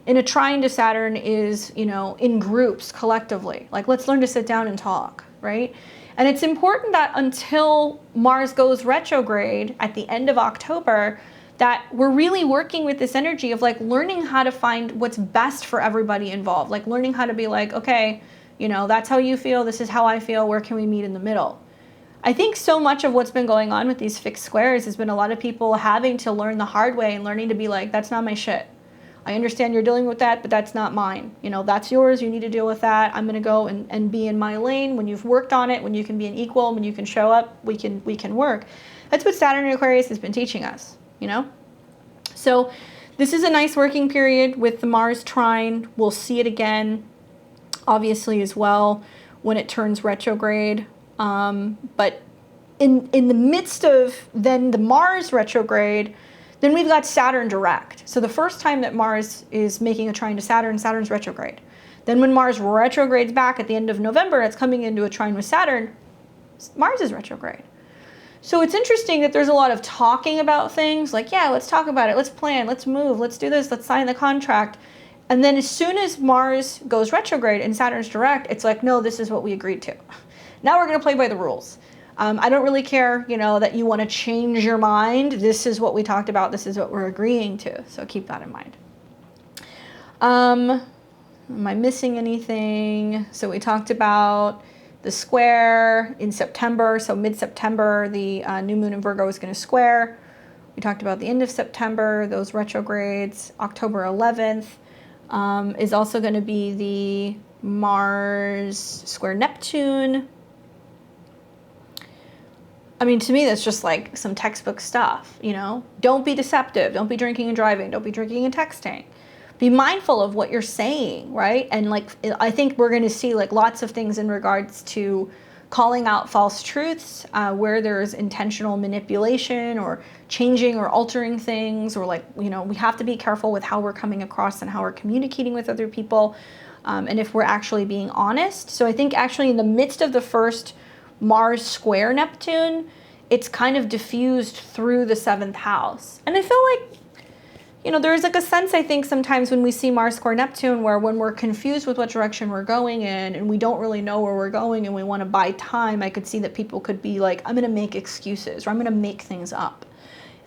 In a trine to Saturn is, you know, in groups, collectively. Like, let's learn to sit down and talk, right? And it's important that until Mars goes retrograde at the end of October, that we're really working with this energy of like learning how to find what's best for everybody involved. Like learning how to be like, okay, you know, that's how you feel, this is how I feel, where can we meet in the middle? I think so much of what's been going on with these fixed squares has been a lot of people having to learn the hard way and learning to be like, that's not my shit. I understand you're dealing with that, but that's not mine. You know, that's yours. You need to deal with that. I'm going to go and be in my lane. When you've worked on it, when you can be an equal, when you can show up, we can work. That's what Saturn in Aquarius has been teaching us, you know? So this is a nice working period with the Mars trine. We'll see it again, obviously, as well, when it turns retrograde. But in the midst of then the Mars retrograde, then we've got Saturn direct. So the first time that Mars is making a trine to Saturn, Saturn's retrograde. Then when Mars retrogrades back at the end of November, it's coming into a trine with Saturn, Mars is retrograde. So it's interesting that there's a lot of talking about things like, yeah, let's talk about it, let's plan, let's move, let's do this, let's sign the contract. And then as soon as Mars goes retrograde and Saturn's direct, it's like, no, this is what we agreed to. Now we're going to play by the rules. I don't really care, you know, that you want to change your mind. This is what we talked about. This is what we're agreeing to. So keep that in mind. Am I missing anything? So we talked about the square in September. So mid-September, the new moon in Virgo is going to square. We talked about the end of September, those retrogrades. October 11th is also going to be the Mars square Neptune. I mean, to me, that's just like some textbook stuff, you know? Don't be deceptive. Don't be drinking and driving. Don't be drinking and texting. Be mindful of what you're saying, right? And like, I think we're going to see like lots of things in regards to calling out false truths, where there's intentional manipulation or changing or altering things, or like, you know, we have to be careful with how we're coming across and how we're communicating with other people, and if we're actually being honest. So I think actually in the midst of the first Mars square Neptune, it's kind of diffused through the 7th house. And I feel like, you know, there's like a sense, I think, sometimes when we see Mars square Neptune, where when we're confused with what direction we're going in and we don't really know where we're going and we want to buy time, I could see that people could be like, I'm going to make excuses or I'm going to make things up.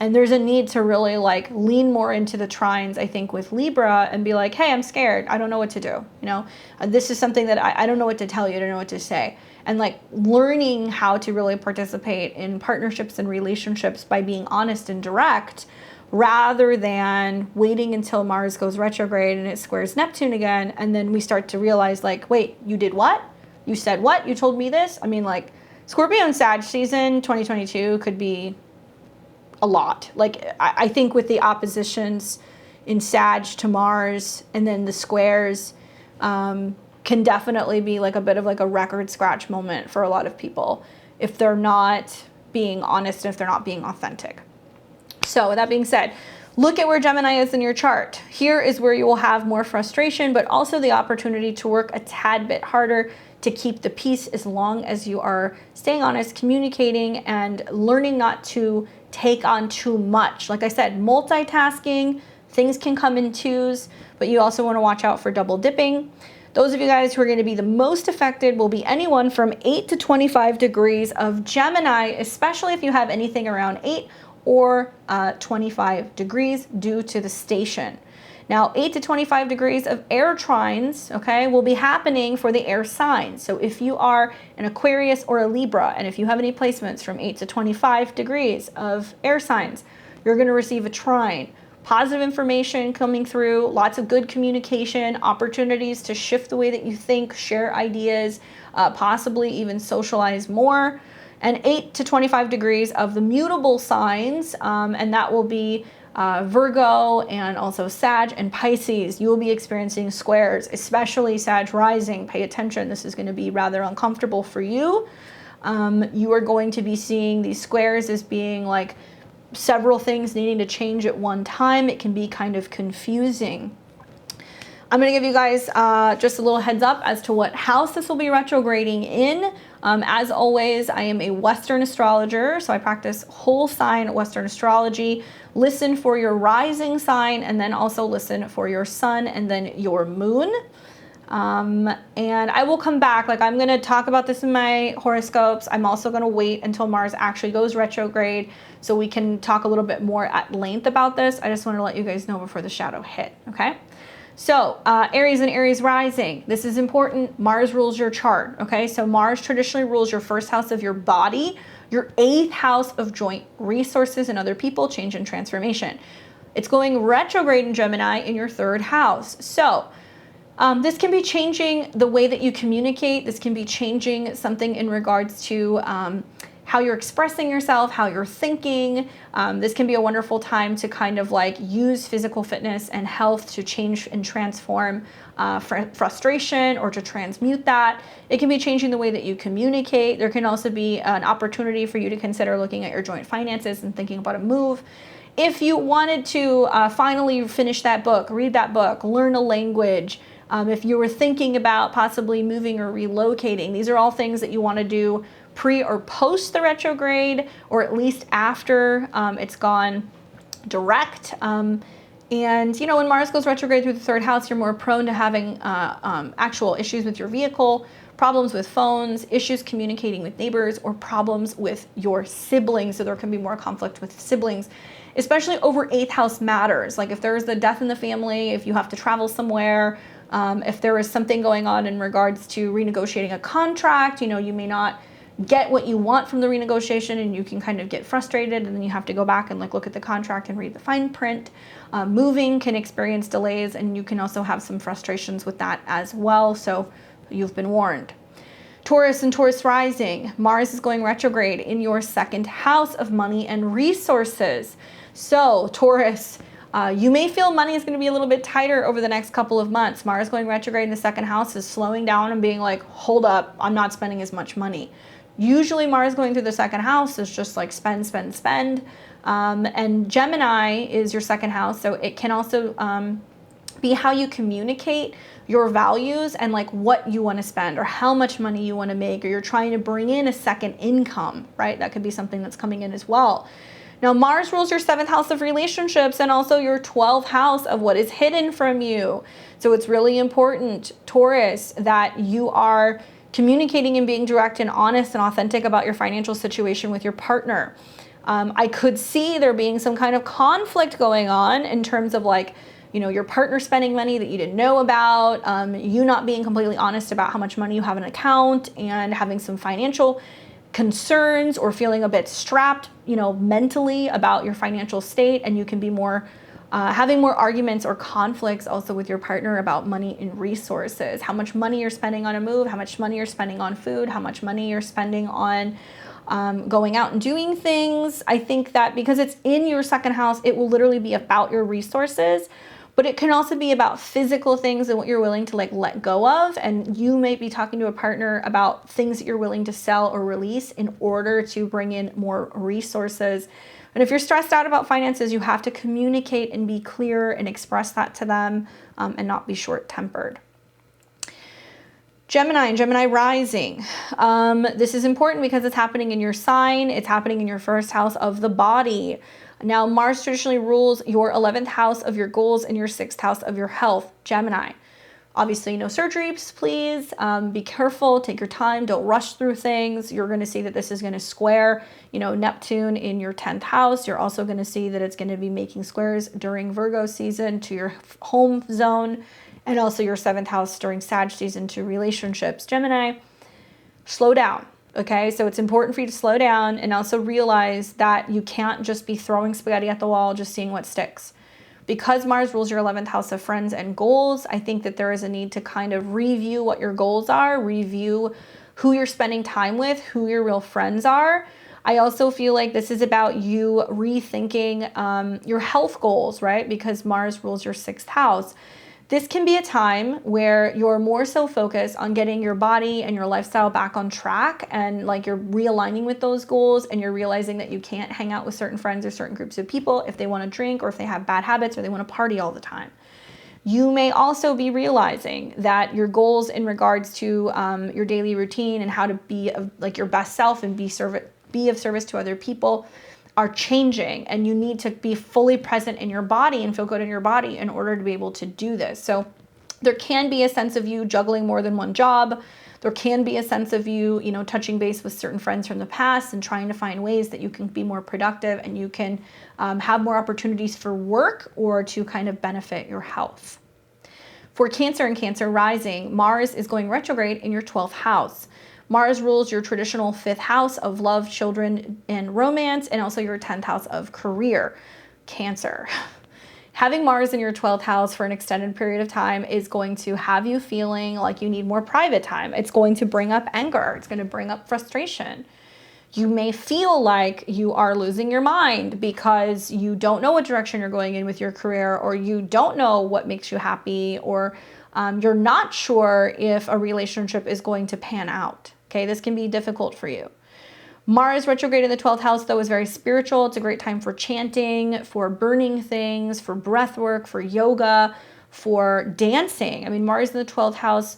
And there's a need to really like lean more into the trines, I think, with Libra and be like, hey, I'm scared. I don't know what to do. You know, this is something that I don't know what to tell you. I don't know what to say. And like learning how to really participate in partnerships and relationships by being honest and direct, rather than waiting until Mars goes retrograde and it squares Neptune again. And then we start to realize like, wait, you did what? You said what? You told me this? I mean, like Scorpio and Sag season 2022 could be a lot. Like I think with the oppositions in Sag to Mars and then the squares, can definitely be like a bit of like a record scratch moment for a lot of people if they're not being honest and if they're not being authentic. So with that being said, look at where Gemini is in your chart. Here is where you will have more frustration, but also the opportunity to work a tad bit harder to keep the peace, as long as you are staying honest, communicating, and learning not to take on too much. Like I said, multitasking, Things can come in twos, but you also want to watch out for double dipping. Those of you guys who are going to be the most affected will be anyone from 8 to 25 degrees of Gemini, especially if you have anything around 8 or 25 degrees due to the station. Now, 8 to 25 degrees of air trines, okay, will be happening for the air signs. So if you are an Aquarius or a Libra, and if you have any placements from 8 to 25 degrees of air signs, you're going to receive a trine. Positive information coming through, lots of good communication, opportunities to shift the way that you think, share ideas, possibly even socialize more. And 8 to 25 degrees of the mutable signs, and that will be Virgo and also Sag and Pisces. You will be experiencing squares, especially Sag rising. Pay attention, this is going to be rather uncomfortable for you. You are going to be seeing these squares as being like several things needing to change at one time. It can be kind of confusing. I'm going to give you guys just a little heads up as to what house this will be retrograding in. As always, I am a Western astrologer, so I practice whole sign Western astrology. Listen for your rising sign, and then also listen for your sun and then your moon. And I will come back, like I'm going to talk about this in my horoscopes. I'm also going to wait until Mars actually goes retrograde so we can talk a little bit more at length about this. I just want to let you guys know before the shadow hit, okay? So Aries and Aries rising, this is important. Mars rules your chart, okay? So Mars traditionally rules your first house of your body, your 8th house of joint resources and other people, change and transformation. It's going retrograde in Gemini in your 3rd house. So this can be changing the way that you communicate. This can be changing something in regards to how you're expressing yourself, how you're thinking. This can be a wonderful time to kind of like use physical fitness and health to change and transform frustration or to transmute that. It can be changing the way that you communicate. There can also be an opportunity for you to consider looking at your joint finances and thinking about a move. If you wanted to finally finish that book, read that book, learn a language, if you were thinking about possibly moving or relocating, these are all things that you want to do pre or post the retrograde, or at least after it's gone direct. And you know, when Mars goes retrograde through the 3rd house, you're more prone to having actual issues with your vehicle, problems with phones, issues communicating with neighbors, or problems with your siblings. So there can be more conflict with siblings, especially over 8th house matters. Like if there's a death in the family, if you have to travel somewhere, if there is something going on in regards to renegotiating a contract, you know, you may not get what you want from the renegotiation and you can kind of get frustrated, and then you have to go back and like look at the contract and read the fine print. Moving can experience delays, and you can also have some frustrations with that as well. So you've been warned. Taurus and Taurus rising, Mars is going retrograde in your 2nd house of money and resources. So Taurus, you may feel money is going to be a little bit tighter over the next couple of months. Mars going retrograde in the 2nd house is slowing down and being like, hold up, I'm not spending as much money. Usually Mars going through the 2nd house is just like spend, spend, spend. And Gemini is your 2nd house, so it can also be how you communicate your values and like what you want to spend or how much money you want to make, or you're trying to bring in a second income, right? That could be something that's coming in as well. Now, Mars rules your 7th house of relationships and also your 12th house of what is hidden from you. So it's really important, Taurus, that you are communicating and being direct and honest and authentic about your financial situation with your partner. I could see there being some kind of conflict going on in terms of like, you know, your partner spending money that you didn't know about, you not being completely honest about how much money you have in an account, and having some financial concerns or feeling a bit strapped, you know, mentally about your financial state. And you can be more having more arguments or conflicts also with your partner about money and resources, how much money you're spending on a move, how much money you're spending on food, how much money you're spending on going out and doing things. I think that because it's in your 2nd house, it will literally be about your resources, but it can also be about physical things and what you're willing to like let go of. And you may be talking to a partner about things that you're willing to sell or release in order to bring in more resources. And if you're stressed out about finances, you have to communicate and be clear and express that to them, and not be short-tempered. Gemini and Gemini rising. This is important because it's happening in your sign. It's happening in your 1st house of the body. Now, Mars traditionally rules your 11th house of your goals and your 6th house of your health, Gemini. Obviously, no surgeries, please. Be careful, take your time, don't rush through things. You're going to see that this is going to square, Neptune in your 10th house. You're also going to see that it's going to be making squares during Virgo season to your home zone, and also your 7th house during Sag season to relationships. Gemini, slow down. Okay, so it's important for you to slow down and also realize that you can't just be throwing spaghetti at the wall, just seeing what sticks. Because Mars rules your 11th house of friends and goals, I think that there is a need to kind of review what your goals are, review who you're spending time with, who your real friends are. I also feel like this is about you rethinking your health goals, right? Because Mars rules your 6th house. This can be a time where you're more so focused on getting your body and your lifestyle back on track, and like you're realigning with those goals, and you're realizing that you can't hang out with certain friends or certain groups of people if they want to drink or if they have bad habits or they want to party all the time. You may also be realizing that your goals in regards to your daily routine and how to be like your best self and be of service to other people are changing, and you need to be fully present in your body and feel good in your body in order to be able to do this. So there can be a sense of you juggling more than one job. There can be a sense of you, touching base with certain friends from the past and trying to find ways that you can be more productive and you can have more opportunities for work or to kind of benefit your health. For Cancer and Cancer rising, Mars is going retrograde in your 12th house. Mars rules your traditional 5th house of love, children, and romance, and also your 10th house of career, Cancer. Having Mars in your 12th house for an extended period of time is going to have you feeling like you need more private time. It's going to bring up anger. It's going to bring up frustration. You may feel like you are losing your mind because you don't know what direction you're going in with your career, or you don't know what makes you happy, or you're not sure if a relationship is going to pan out. Okay, this can be difficult for you. Mars retrograde in the 12th house, though, is very spiritual. It's a great time for chanting, for burning things, for breath work, for yoga, for dancing. I mean, Mars in the 12th house,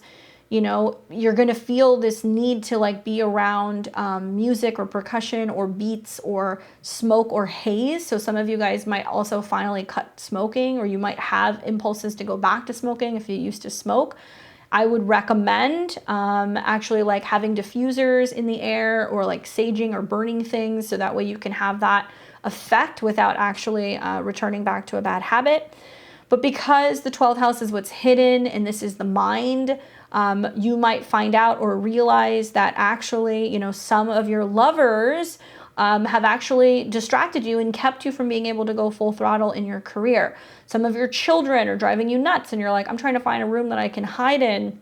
you're going to feel this need to like be around music or percussion or beats or smoke or haze. So some of you guys might also finally cut smoking, or you might have impulses to go back to smoking if you used to smoke. I would recommend actually like having diffusers in the air, or like saging or burning things, so that way you can have that effect without actually returning back to a bad habit. But because the 12th house is what's hidden and this is the mind, you might find out or realize that actually, some of your lovers have actually distracted you and kept you from being able to go full throttle in your career. Some of your children are driving you nuts, and you're like, I'm trying to find a room that I can hide in.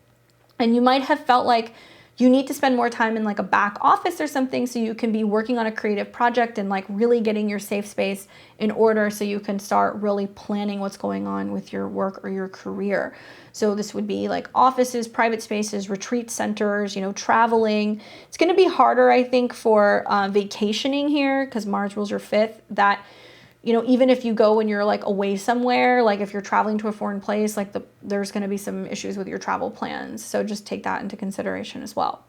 And you might have felt like you need to spend more time in like a back office or something so you can be working on a creative project and like really getting your safe space in order so you can start really planning what's going on with your work or your career. So this would be like offices, private spaces, retreat centers, traveling. It's going to be harder, I think, for vacationing here, because Mars rules your 5th, that even if you go when you're like away somewhere, like if you're traveling to a foreign place, like there's going to be some issues with your travel plans. So just take that into consideration as well.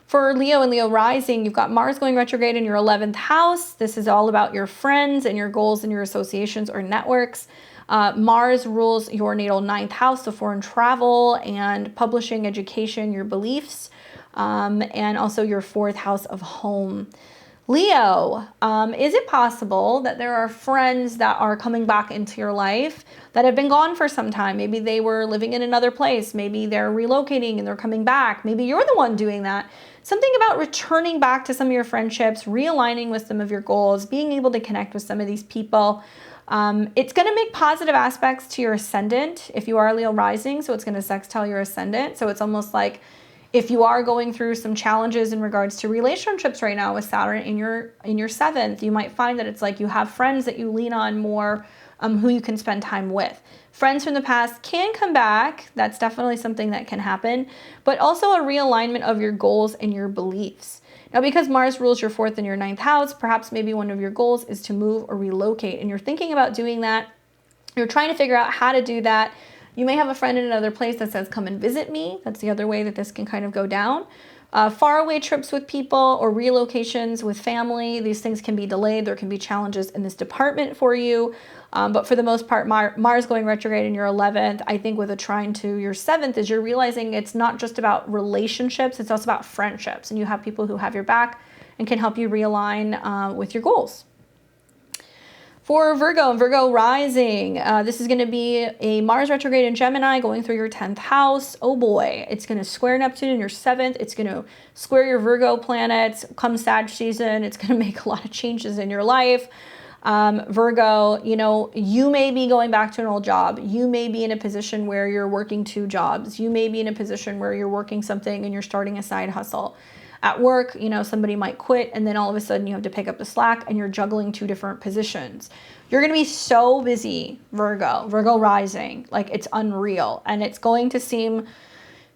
For Leo and Leo rising, you've got Mars going retrograde in your 11th house. This is all about your friends and your goals and your associations or networks. Mars rules your natal 9th house, so foreign travel and publishing, education, your beliefs, and also your 4th house of home. Leo, is it possible that there are friends that are coming back into your life that have been gone for some time? Maybe they were living in another place. Maybe they're relocating and they're coming back. Maybe you're the one doing that. Something about returning back to some of your friendships, realigning with some of your goals, being able to connect with some of these people. It's going to make positive aspects to your ascendant if you are Leo rising. So it's going to sextile your ascendant. So it's almost like if you are going through some challenges in regards to relationships right now with Saturn in your 7th, you might find that it's like you have friends that you lean on more, who you can spend time with. Friends from the past can come back. That's definitely something that can happen, but also a realignment of your goals and your beliefs. Now, because Mars rules your 4th and your 9th house, perhaps maybe one of your goals is to move or relocate, and you're thinking about doing that. You're trying to figure out how to do that. You may have a friend in another place that says, come and visit me. That's the other way that this can kind of go down. Faraway trips with people or relocations with family, these things can be delayed. There can be challenges in this department for you. But for the most part, Mars going retrograde in your 11th, I think with a trine to your 7th, is you're realizing it's not just about relationships, it's also about friendships. And you have people who have your back and can help you realign with your goals. For Virgo and Virgo rising, this is going to be a Mars retrograde in Gemini going through your 10th house. Oh boy, it's going to square Neptune in your 7th. It's going to square your Virgo planets. Come Sag season, it's going to make a lot of changes in your life. Virgo, you know, you may be going back to an old job. You may be in a position where you're working 2 jobs. You may be in a position where you're working something and you're starting a side hustle. At work, you know, somebody might quit and then all of a sudden you have to pick up the slack and you're juggling 2 different positions. You're going to be so busy, Virgo rising, like it's unreal. And it's going to seem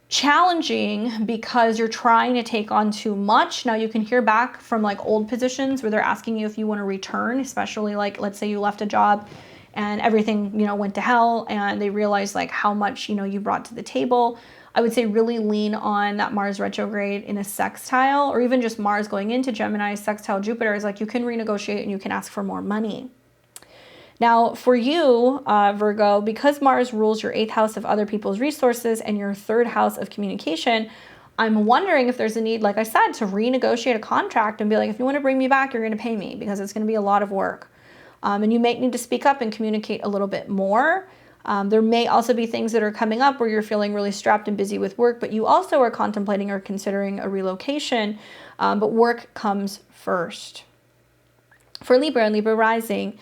challenging because you're trying to take on too much. Now you can hear back from like old positions where they're asking you if you want to return, especially like, let's say you left a job and everything, you know, went to hell and they realized like how much, you know, you brought to the table. I would say really lean on that Mars retrograde in a sextile, or even just Mars going into Gemini, sextile Jupiter is like you can renegotiate and you can ask for more money. Now for you, Virgo, because Mars rules your 8th house of other people's resources and your 3rd house of communication, I'm wondering if there's a need, like I said, to renegotiate a contract and be like, if you want to bring me back, you're going to pay me because it's going to be a lot of work. And you may need to speak up and communicate a little bit more. There may also be things that are coming up where you're feeling really strapped and busy with work, but you also are contemplating or considering a relocation, but work comes first. For Libra and Libra rising,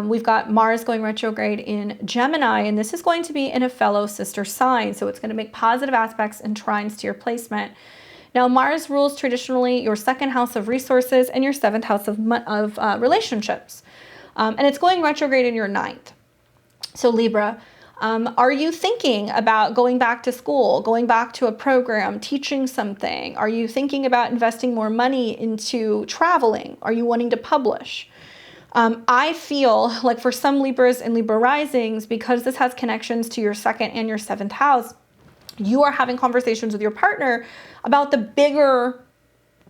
we've got Mars going retrograde in Gemini, and this is going to be in a fellow sister sign, so it's going to make positive aspects and trines to your placement. Now, Mars rules traditionally your 2nd house of resources and your 7th house of relationships, and it's going retrograde in your 9th. So Libra, are you thinking about going back to school, going back to a program, teaching something? Are you thinking about investing more money into traveling? Are you wanting to publish? I feel like for some Libras and Libra risings, because this has connections to your 2nd and your 7th house, you are having conversations with your partner about the bigger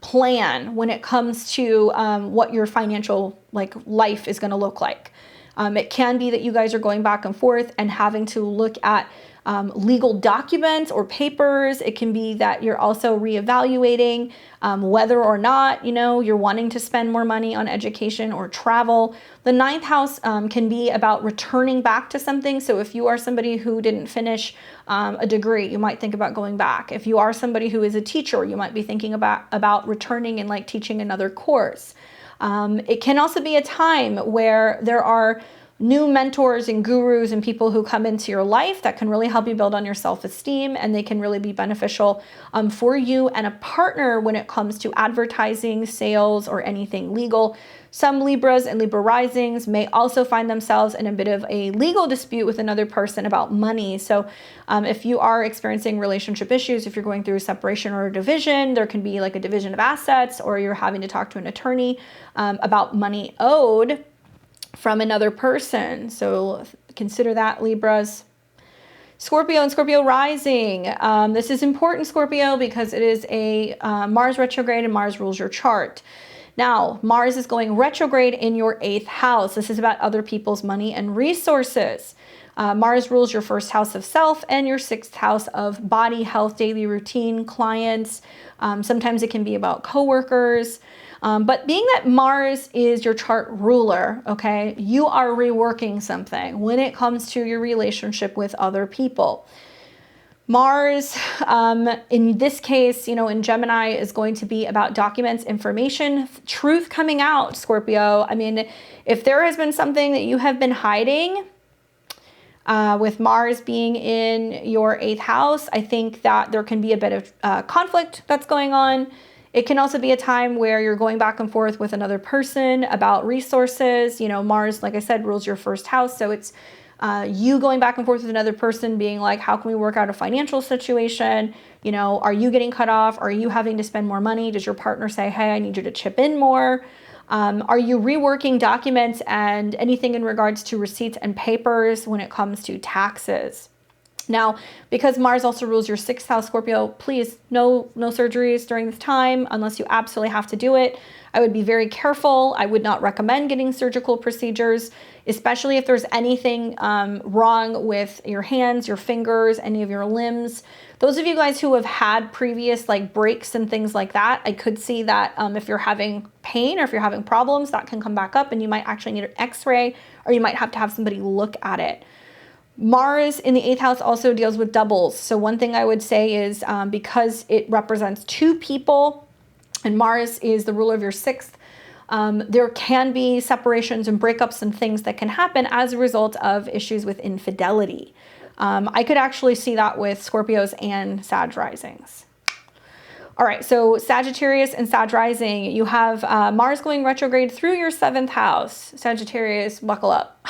plan when it comes to what your financial life is going to look like. It can be that you guys are going back and forth and having to look at legal documents or papers. It can be that you're also reevaluating whether or not, you know, you're wanting to spend more money on education or travel. The 9th house can be about returning back to something. So if you are somebody who didn't finish a degree, you might think about going back. If you are somebody who is a teacher, you might be thinking about returning and like teaching another course. It can also be a time where there are new mentors and gurus and people who come into your life that can really help you build on your self-esteem, and they can really be beneficial for you and a partner when it comes to advertising, sales, or anything legal. Some Libras and Libra risings may also find themselves in a bit of a legal dispute with another person about money. So if you are experiencing relationship issues, if you're going through a separation or a division, there can be like a division of assets, or you're having to talk to an attorney about money owed from another person. So consider that, Libras. Scorpio and Scorpio rising. This is important, Scorpio, because it is a Mars retrograde and Mars rules your chart. Now, Mars is going retrograde in your 8th house. This is about other people's money and resources. Mars rules your 1st house of self and your 6th house of body, health, daily routine, clients. Sometimes it can be about coworkers. But being that Mars is your chart ruler, okay, you are reworking something when it comes to your relationship with other people. Mars, in this case, you know, in Gemini is going to be about documents, information, truth coming out, Scorpio. I mean, if there has been something that you have been hiding, with Mars being in your 8th house, I think that there can be a bit of conflict that's going on. It can also be a time where you're going back and forth with another person about resources. You know, Mars, like I said, rules your 1st house. So it's you going back and forth with another person being like, how can we work out a financial situation? You know, are you getting cut off? Are you having to spend more money? Does your partner say, hey, I need you to chip in more? Are you reworking documents and anything in regards to receipts and papers when it comes to taxes? Now, because Mars also rules your 6th house, Scorpio, please, no surgeries during this time unless you absolutely have to do it. I would be very careful. I would not recommend getting surgical procedures, especially if there's anything wrong with your hands, your fingers, any of your limbs. Those of you guys who have had previous like breaks and things like that, I could see that if you're having pain or if you're having problems, that can come back up and you might actually need an x-ray, or you might have to have somebody look at it. Mars in the 8th house also deals with doubles. So one thing I would say is because it represents 2 people and Mars is the ruler of your 6th, there can be separations and breakups and things that can happen as a result of issues with infidelity. I could actually see that with Scorpios and Sag risings. All right, so Sagittarius and Sag rising, you have Mars going retrograde through your 7th house. Sagittarius, buckle up.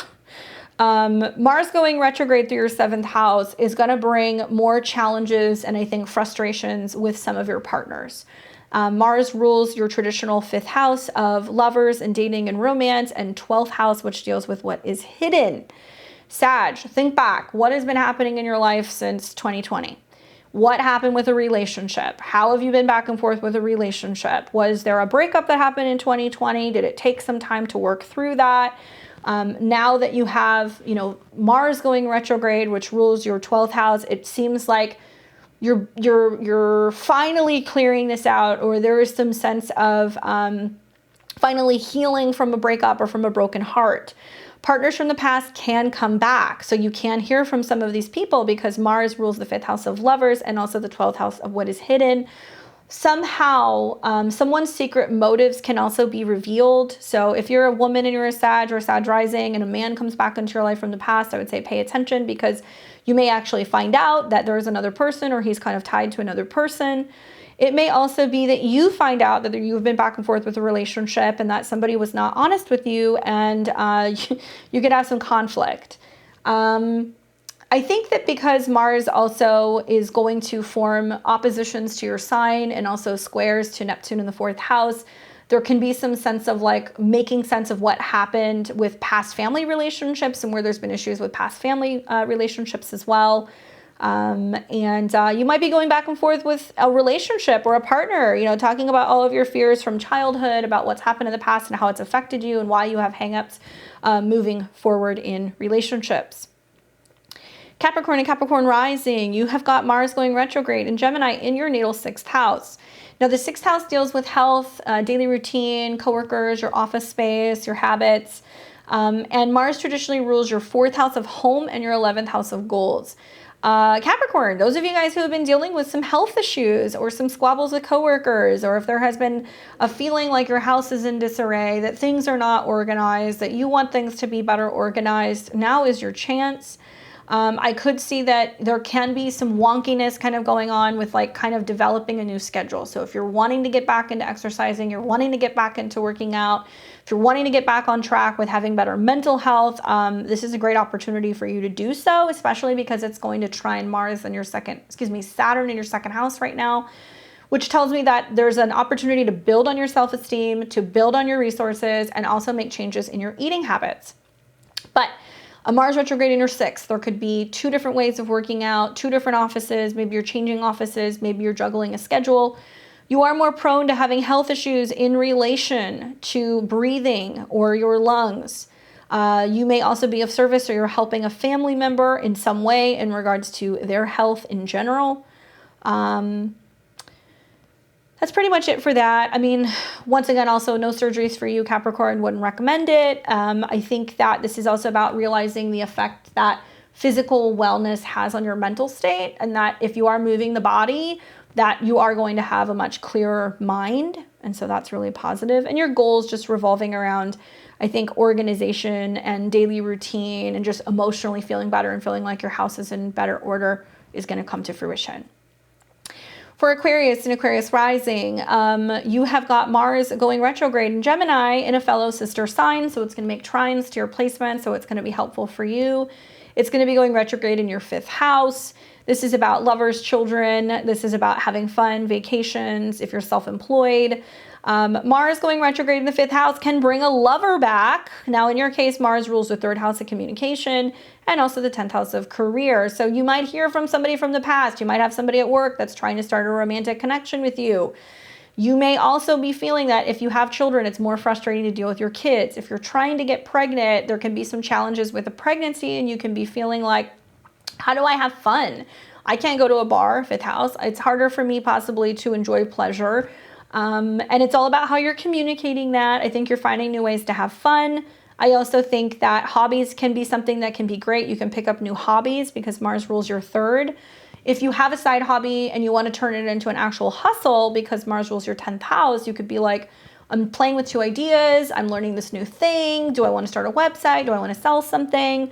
Mars going retrograde through your 7th house is going to bring more challenges and I think frustrations with some of your partners. Mars rules your traditional 5th house of lovers and dating and romance, and 12th house, which deals with what is hidden. Sag, think back. What has been happening in your life since 2020? What happened with a relationship? How have you been back and forth with a relationship? Was there a breakup that happened in 2020? Did it take some time to work through that? Now that you have, Mars going retrograde, which rules your 12th house, it seems like you're finally clearing this out, or there is some sense of finally healing from a breakup or from a broken heart. Partners from the past can come back. So you can hear from some of these people because Mars rules the 5th house of lovers and also the 12th house of what is hidden. Somehow, someone's secret motives can also be revealed. So if you're a woman and you're a Sag or a Sag rising and a man comes back into your life from the past, I would say pay attention, because you may actually find out that there's another person, or he's kind of tied to another person. It may also be that you find out that you've been back and forth with a relationship and that somebody was not honest with you, and you could have some conflict. I think that because Mars also is going to form oppositions to your sign and also squares to Neptune in the 4th house, there can be some sense of like making sense of what happened with past family relationships and where there's been issues with past family relationships as well. You might be going back and forth with a relationship or a partner, talking about all of your fears from childhood, about what's happened in the past and how it's affected you and why you have hangups moving forward in relationships. Capricorn and Capricorn rising, you have got Mars going retrograde in Gemini in your natal 6th house. Now, the 6th house deals with health, daily routine, coworkers, your office space, your habits. And Mars traditionally rules your 4th house of home and your 11th house of goals. Capricorn, those of you guys who have been dealing with some health issues or some squabbles with coworkers, or if there has been a feeling like your house is in disarray, that things are not organized, that you want things to be better organized, now is your chance. I could see that there can be some wonkiness kind of going on with like kind of developing a new schedule. So if you're wanting to get back into exercising, you're wanting to get back into working out, if you're wanting to get back on track with having better mental health, this is a great opportunity for you to do so, especially because it's going to trine Saturn in your 2nd house right now, which tells me that there's an opportunity to build on your self-esteem, to build on your resources, and also make changes in your eating habits. But a Mars retrograde in your 6th, there could be 2 different ways of working out, 2 different offices. Maybe you're changing offices. Maybe you're juggling a schedule. You are more prone to having health issues in relation to breathing or your lungs. You may also be of service, or you're helping a family member in some way in regards to their health in general. That's pretty much it for that. I mean, once again, also no surgeries for you, Capricorn, wouldn't recommend it. I think that this is also about realizing the effect that physical wellness has on your mental state, and that if you are moving the body, that you are going to have a much clearer mind. And so that's really positive. And your goals just revolving around, I think, organization and daily routine and just emotionally feeling better and feeling like your house is in better order is going to come to fruition. For Aquarius and Aquarius rising, you have got Mars going retrograde in Gemini in a fellow sister sign. So it's going to make trines to your placement. So it's going to be helpful for you. It's going to be going retrograde in your 5th house. This is about lovers, children. This is about having fun, vacations, if you're self-employed. Mars going retrograde in the 5th house can bring a lover back. Now, in your case, Mars rules the 3rd house of communication and also the 10th house of career. So you might hear from somebody from the past. You might have somebody at work that's trying to start a romantic connection with you. You may also be feeling that if you have children, it's more frustrating to deal with your kids. If you're trying to get pregnant, there can be some challenges with a pregnancy, and you can be feeling like, how do I have fun? I can't go to a bar, 5th house. It's harder for me possibly to enjoy pleasure. And it's all about how you're communicating that. I think you're finding new ways to have fun. I also think that hobbies can be something that can be great. You can pick up new hobbies because Mars rules your 3rd. If you have a side hobby and you want to turn it into an actual hustle because Mars rules your 10th house, you could be like, I'm playing with 2 ideas. I'm learning this new thing. Do I want to start a website? Do I want to sell something?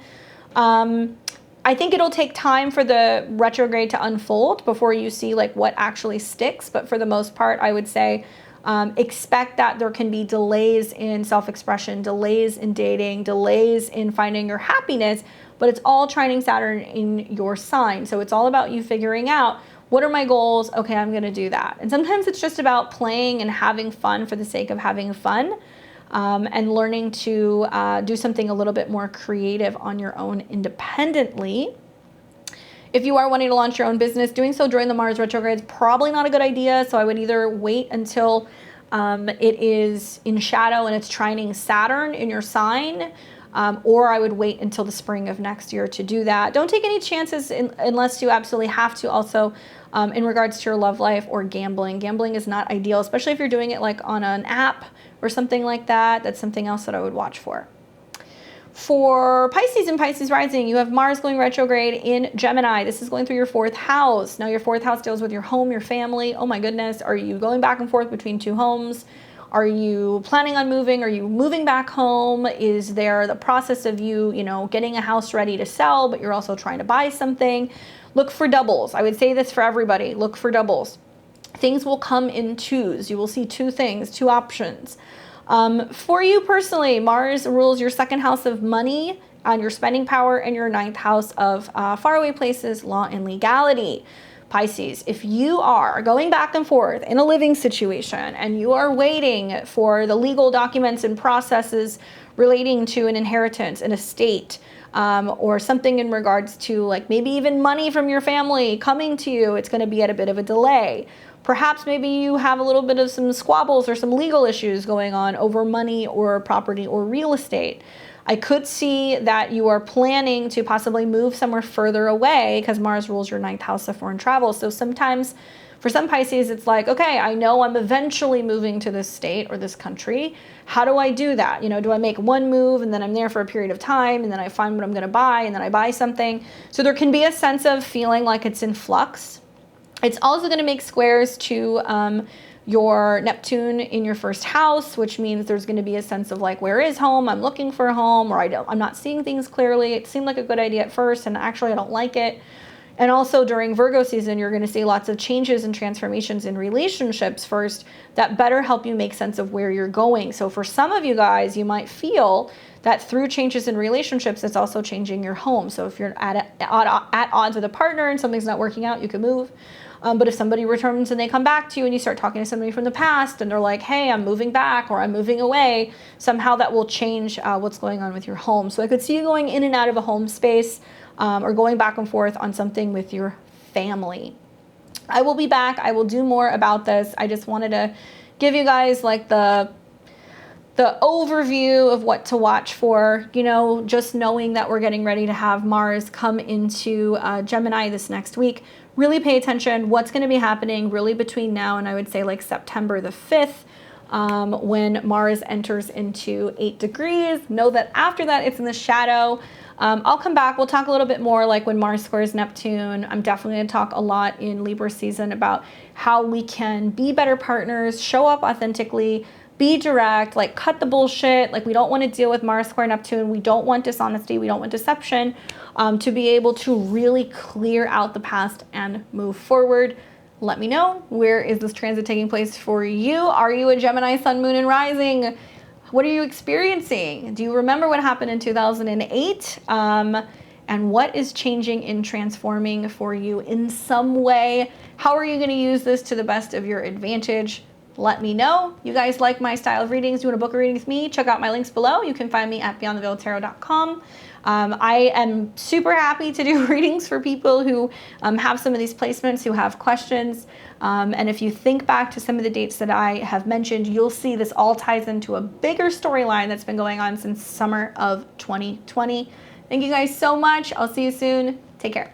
I think it'll take time for the retrograde to unfold before you see like what actually sticks. But for the most part, I would say expect that there can be delays in self-expression, delays in dating, delays in finding your happiness, but it's all trining Saturn in your sign. So it's all about you figuring out, what are my goals? Okay, I'm going to do that. And sometimes it's just about playing and having fun for the sake of having fun. And learning to do something a little bit more creative on your own independently. If you are wanting to launch your own business, doing so during the Mars retrograde is probably not a good idea. So I would either wait until it is in shadow and it's trining Saturn in your sign, or I would wait until the spring of next year to do that. Don't take any chances unless you absolutely have to. Also, in regards to your love life or gambling. Gambling is not ideal, especially if you're doing it like on an app or something like that. That's something else that I would watch for. For Pisces and Pisces rising, you have Mars going retrograde in Gemini. This is going through your 4th house. Now your 4th house deals with your home, your family. Oh my goodness. Are you going back and forth between 2 homes? Are you planning on moving? Are you moving back home? Is there the process of you, getting a house ready to sell, but you're also trying to buy something? Look for doubles. I would say this for everybody. Look for doubles. Things will come in 2s. You will see 2 things, 2 options. For you personally, Mars rules your 2nd house of money and your spending power and your 9th house of faraway places, law, and legality. Pisces, if you are going back and forth in a living situation and you are waiting for the legal documents and processes relating to an inheritance, an estate, or something in regards to like maybe even money from your family coming to you, it's going to be at a bit of a delay. Perhaps maybe you have a little bit of some squabbles or some legal issues going on over money or property or real estate. I could see that you are planning to possibly move somewhere further away because Mars rules your 9th house of foreign travel. So sometimes for some Pisces, it's like, okay, I know I'm eventually moving to this state or this country. How do I do that? Do I make one move and then I'm there for a period of time and then I find what I'm going to buy and then I buy something? So there can be a sense of feeling like it's in flux. It's also going to make squares to your Neptune in your 1st house, which means there's going to be a sense of like, where is home? I'm looking for a home, or I'm not seeing things clearly. It seemed like a good idea at first, and actually I don't like it. And also during Virgo season, you're going to see lots of changes and transformations in relationships first that better help you make sense of where you're going. So for some of you guys, you might feel that through changes in relationships, it's also changing your home. So if you're at odds with a partner and something's not working out, you can move. But if somebody returns and they come back to you and you start talking to somebody from the past and they're like, hey, I'm moving back or I'm moving away, somehow that will change what's going on with your home. So I could see you going in and out of a home space or going back and forth on something with your family. I will be back. I will do more about this. I just wanted to give you guys like the overview of what to watch for, just knowing that we're getting ready to have Mars come into Gemini this next week. Really pay attention what's going to be happening really between now and I would say like September the 5th when Mars enters into 8 degrees. Know that after that it's in the shadow. I'll come back. We'll talk a little bit more like when Mars squares Neptune. I'm definitely going to talk a lot in Libra season about how we can be better partners, show up authentically, be direct, like cut the bullshit. Like we don't want to deal with Mars square Neptune. We don't want dishonesty. We don't want deception. To be able to really clear out the past and move forward. Let me know, where is this transit taking place for you? Are you a Gemini sun, moon, and rising? What are you experiencing? Do you remember what happened in 2008? And what is changing and transforming for you in some way? How are you going to use this to the best of your advantage? let me know. You guys like my style of readings, you want to book a reading with me, check out my links below. You can find me at beyondtheveiltarot.com. I am super happy to do readings for people who have some of these placements, who have questions. And if you think back to some of the dates that I have mentioned, you'll see this all ties into a bigger storyline that's been going on since summer of 2020. Thank you guys so much. I'll see you soon. Take care.